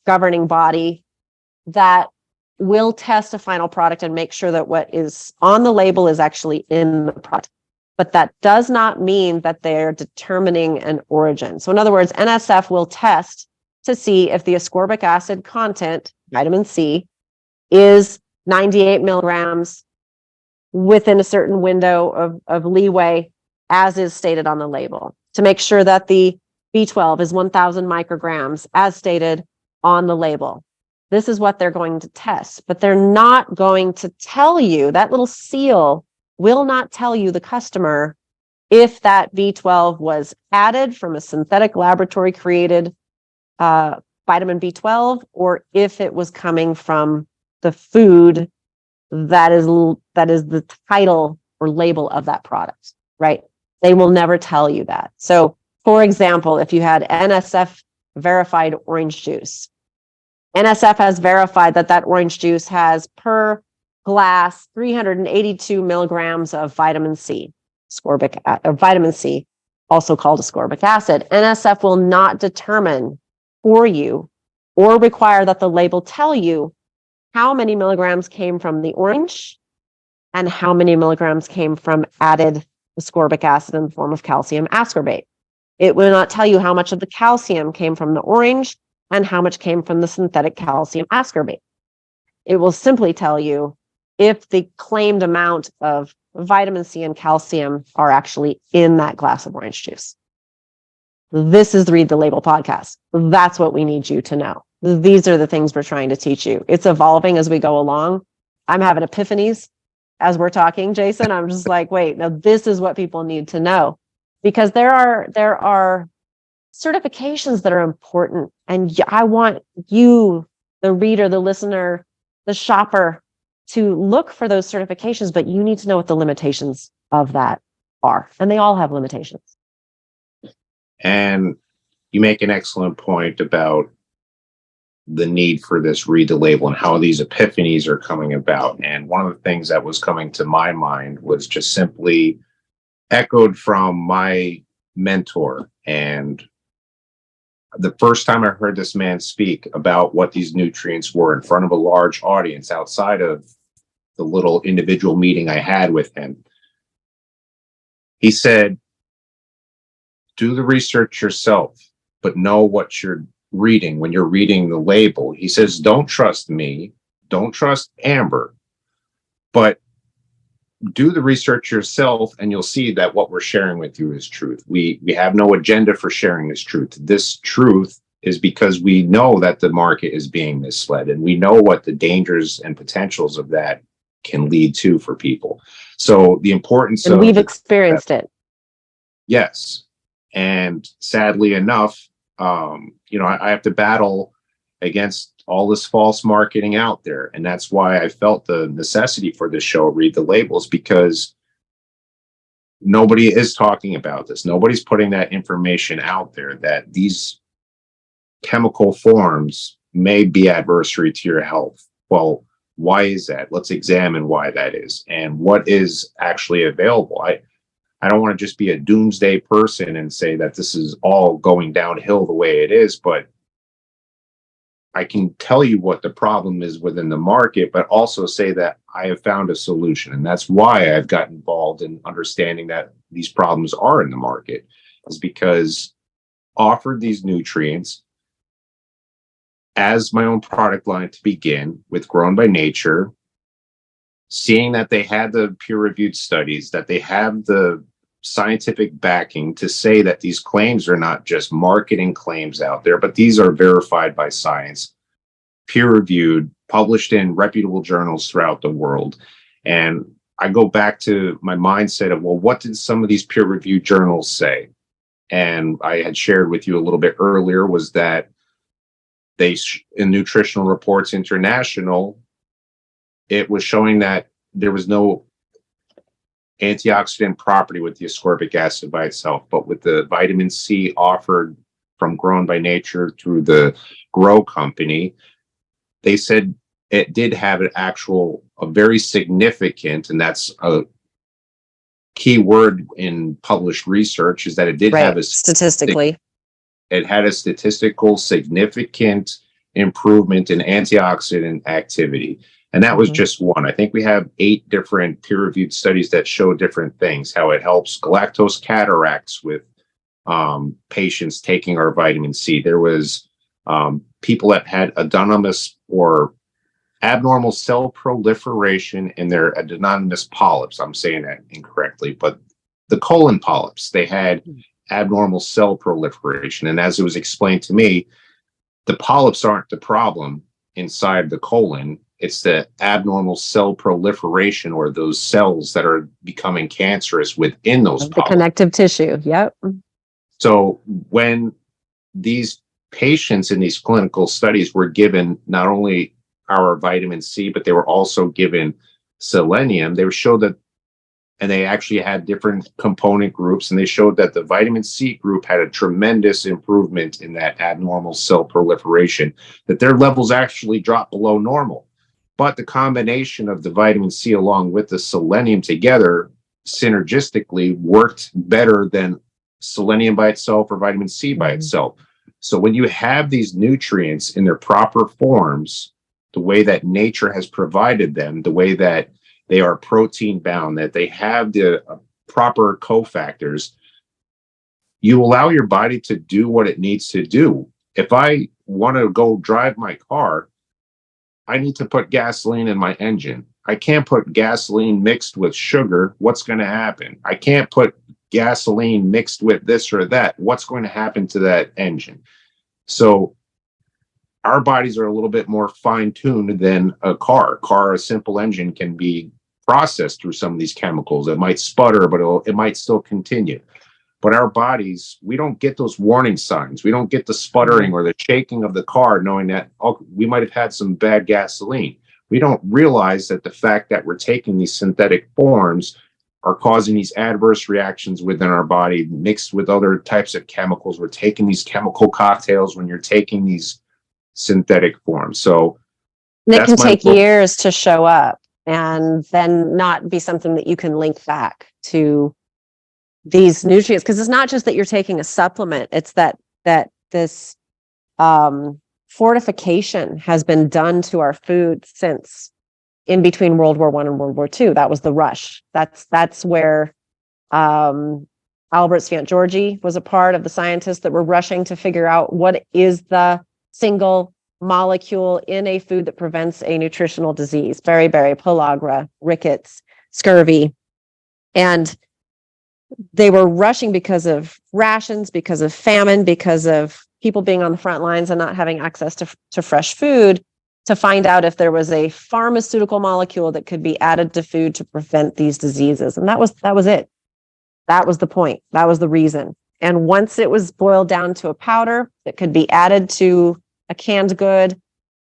governing body that will test a final product and make sure that what is on the label is actually in the product. But that does not mean that they're determining an origin. So in other words, NSF will test to see if the ascorbic acid content, vitamin C, is 98 milligrams within a certain window of leeway, as is stated on the label, to make sure that the B12 is 1,000 micrograms, as stated on the label. This is what they're going to test, but they're not going to tell you, that little seal will not tell you, the customer, if that B12 was added from a synthetic laboratory created vitamin B12, or if it was coming from the food that is the title or label of that product, right? They will never tell you that. So, for example, if you had NSF verified orange juice, NSF has verified that orange juice has per glass 382 milligrams of vitamin C, vitamin C, also called ascorbic acid. NSF will not determine for you or require that the label tell you how many milligrams came from the orange and how many milligrams came from added ascorbic acid in the form of calcium ascorbate. It will not tell you how much of the calcium came from the orange and how much came from the synthetic calcium ascorbate. It will simply tell you if the claimed amount of vitamin C and calcium are actually in that glass of orange juice. This is the Read the Label podcast. That's what we need you to know. These are the things we're trying to teach you. It's evolving as we go along. I'm having epiphanies as we're talking, Jason. I'm just like, wait, now this is what people need to know, because there are certifications that are important. And I want you, the reader, the listener, the shopper, to look for those certifications, but you need to know what the limitations of that are. And they all have limitations. And you make an excellent point about the need for this Read the Label and how these epiphanies are coming about. And one of the things that was coming to my mind was just simply echoed from my mentor. And the first time I heard this man speak about what these nutrients were in front of a large audience outside of the little individual meeting I had with him, he said, do the research yourself, but know what you're reading when you're reading the label. He says, don't trust me, don't trust Amber, but do the research yourself, and you'll see that what we're sharing with you is truth. We have no agenda for sharing this truth. This truth is because we know that the market is being misled, and we know what the dangers and potentials of that can lead to for people. So the importance and we've experienced it. Yes. And sadly enough, I have to battle against all this false marketing out there. And that's why I felt the necessity for this show, Read the Labels, because nobody is talking about this. Nobody's putting that information out there, that these chemical forms may be adversary to your health. Well, why is that? Let's examine why that is and what is actually available. I don't want to just be a doomsday person and say that this is all going downhill the way it is, but I can tell you what the problem is within the market, but also say that I have found a solution. And that's why I've got involved in understanding that these problems are in the market, is because offered these nutrients as my own product line to begin with, Grown by Nature, seeing that they had the peer-reviewed studies, that they have the scientific backing to say that these claims are not just marketing claims out there, but these are verified by science, peer-reviewed, published in reputable journals throughout the world. And I go back to my mindset of, well, what did some of these peer-reviewed journals say? And I had shared with you a little bit earlier was that in Nutritional Reports International, it was showing that there was no antioxidant property with the ascorbic acid by itself, but with the vitamin C offered from Grown by Nature through the Grow Company, they said it did have a very significant, and that's a key word in published research, is that it did have statistically. It had a statistical significant improvement in antioxidant activity. And that was just one. I think we have 8 different peer-reviewed studies that show different things, how it helps galactose cataracts with patients taking our vitamin C. There was people that had adenomous or abnormal cell proliferation in their adenomous polyps. I'm saying that incorrectly, but the colon polyps, they had abnormal cell proliferation. And as it was explained to me, the polyps aren't the problem inside the colon. It's the abnormal cell proliferation, or those cells that are becoming cancerous within those polyps. The connective tissue. Yep. So when these patients in these clinical studies were given not only our vitamin C, but they were also given selenium, they were showed that, and they actually had different component groups, and they showed that the vitamin C group had a tremendous improvement in that abnormal cell proliferation, that their levels actually dropped below normal. But the combination of the vitamin C along with the selenium together synergistically worked better than selenium by itself or vitamin C by itself. So when you have these nutrients in their proper forms, the way that nature has provided them, the way that they are protein bound, that they have the proper cofactors, you allow your body to do what it needs to do. If I want to go drive my car, I need to put gasoline in my engine. I can't put gasoline mixed with sugar. What's going to happen? I can't put gasoline mixed with this or that. What's going to happen to that engine? So our bodies are a little bit more fine-tuned than a car. A simple engine can be processed through some of these chemicals. It might sputter, but it might still continue. But our bodies, we don't get those warning signs. We don't get the sputtering or the shaking of the car, knowing that, oh, we might have had some bad gasoline. We don't realize that the fact that we're taking these synthetic forms are causing these adverse reactions within our body, mixed with other types of chemicals. We're taking these chemical cocktails when you're taking these synthetic forms. So it can take years to show up and then not be something that you can link back to these nutrients, because it's not just that you're taking a supplement, it's that this fortification has been done to our food since in between World War I and World War II. That was the rush. That's where Albert Svant-Georgi was a part of the scientists that were rushing to figure out what is the single molecule in a food that prevents a nutritional disease: beriberi, pellagra, rickets, scurvy. And they were rushing because of rations, because of famine, because of people being on the front lines and not having access to fresh food, to find out if there was a pharmaceutical molecule that could be added to food to prevent these diseases. And that was it. That was the point. That was the reason. And once it was boiled down to a powder that could be added to a canned good,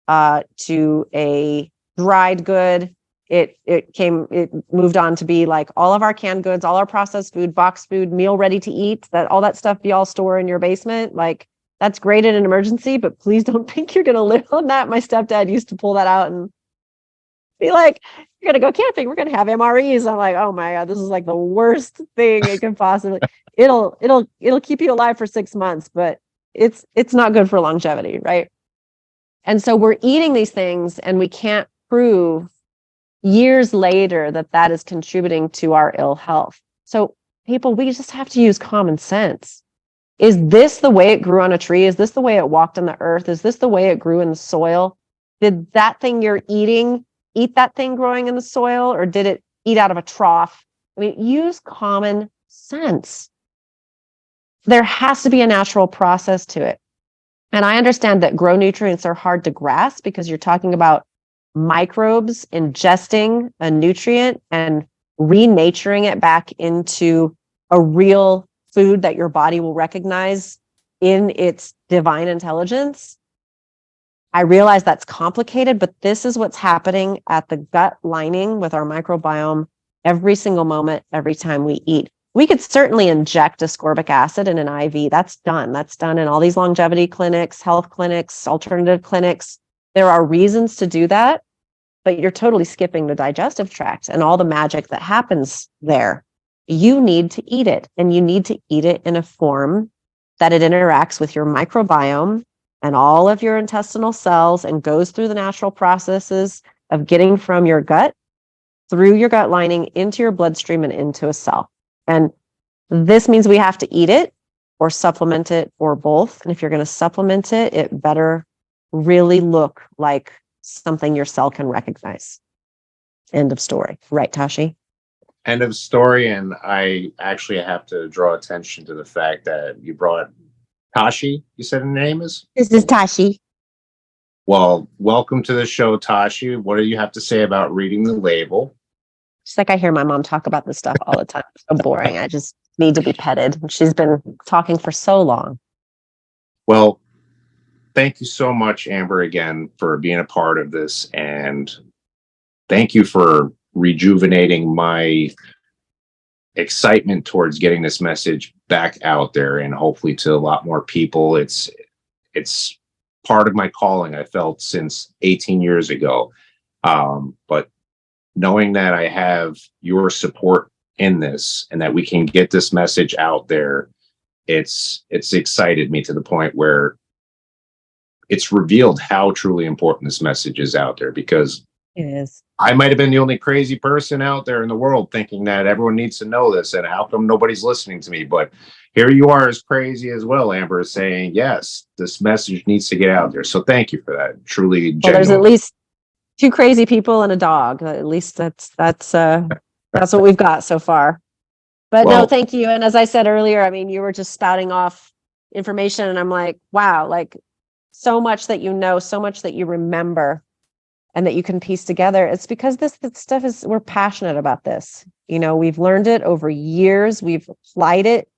to a dried good, it moved on to be like all of our canned goods, all our processed food, boxed food, meal ready to eat, that all that stuff be all store in your basement. Like, that's great in an emergency, but please don't think you're going to live on that. My stepdad used to pull that out and be like, "You're going to go camping. We're going to have MREs." I'm like, "Oh my God, this is like the worst thing it can possibly." It'll keep you alive for 6 months, but it's not good for longevity, right? And so we're eating these things, and we can't prove years later that is contributing to our ill health. So people, we just have to use common sense. Is this the way it grew on a tree? Is this the way it walked on the earth? Is this the way it grew in the soil? Did that thing you're eating eat that thing growing in the soil, or did it eat out of a trough? I mean, use common sense. There has to be a natural process to it. And I understand that grow nutrients are hard to grasp because you're talking about microbes ingesting a nutrient and renaturing it back into a real food that your body will recognize in its divine intelligence. I realize that's complicated, but this is what's happening at the gut lining with our microbiome every single moment, every time we eat. We could certainly inject ascorbic acid in an IV. That's done. That's done in all these longevity clinics, health clinics, alternative clinics. There are reasons to do that, but you're totally skipping the digestive tract and all the magic that happens there. You need to eat it, and you need to eat it in a form that it interacts with your microbiome and all of your intestinal cells and goes through the natural processes of getting from your gut through your gut lining into your bloodstream and into a cell. And this means we have to eat it or supplement it or both. And if you're going to supplement it, it better really look like something your cell can recognize. End of story. Right, Tashi? End of story. And I actually have to draw attention to the fact that you brought Tashi, you said her name is? This is Tashi. Well, welcome to the show, Tashi. What do you have to say about reading the label? She's like, I hear my mom talk about this stuff all the time. It's so boring. I just need to be petted. She's been talking for so long. Well, thank you so much, Amber, again, for being a part of this. And thank you for rejuvenating my excitement towards getting this message back out there and hopefully to a lot more people. It's part of my calling, I felt, since 18 years ago. But knowing that I have your support in this and that we can get this message out there, it's excited me to the point where it's revealed how truly important this message is out there, because it is. I might have been the only crazy person out there in the world thinking that everyone needs to know this and how come nobody's listening to me. But here you are, as crazy as well, Amber, saying, yes, this message needs to get out there. So thank you for that. Truly, well, there's at least 2 crazy people and a dog. At least that's what we've got so far. But no, Well, thank you. And as I said earlier, I mean, you were just spouting off information, and I'm like, wow, like so much that you know, so much that you remember, and that you can piece together. It's because this stuff is, we're passionate about this. You know, we've learned it over years. We've applied it.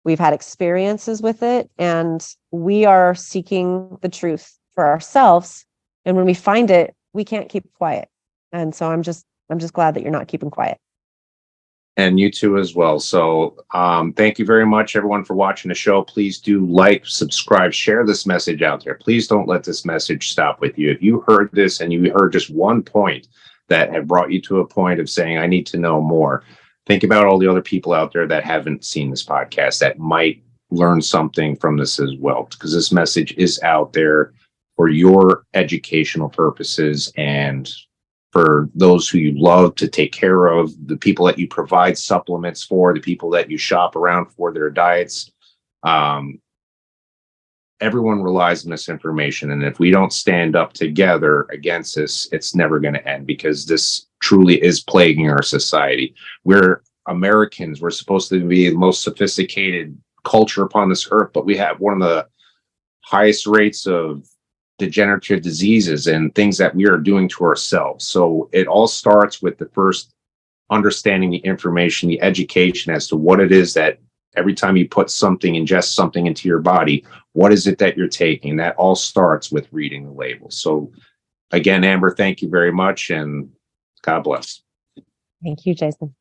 We've had experiences with it, and we are seeking the truth for ourselves. And when we find it, we can't keep quiet. And so I'm just glad that you're not keeping quiet. and you too as well. So thank you very much, everyone, for watching the show. Please do like, subscribe, share this message out there. Please don't let this message stop with you. If you heard this and you heard just one point that had brought you to a point of saying, I need to know more, think about all the other people out there that haven't seen this podcast that might learn something from this as well, because this message is out there for your educational purposes and for those who you love to take care of, the people that you provide supplements for, the people that you shop around for their diets. Everyone relies on this information. And if we don't stand up together against this, it's never going to end, because this truly is plaguing our society. We're Americans. We're supposed to be the most sophisticated culture upon this earth, but we have one of the highest rates of degenerative diseases and things that we are doing to ourselves. So it all starts with the first understanding the information, the education as to what it is that every time you put something, ingest something into your body, what is it that you're taking? That all starts with reading the label. So again, Amber, thank you very much, and God bless. Thank you, Jason.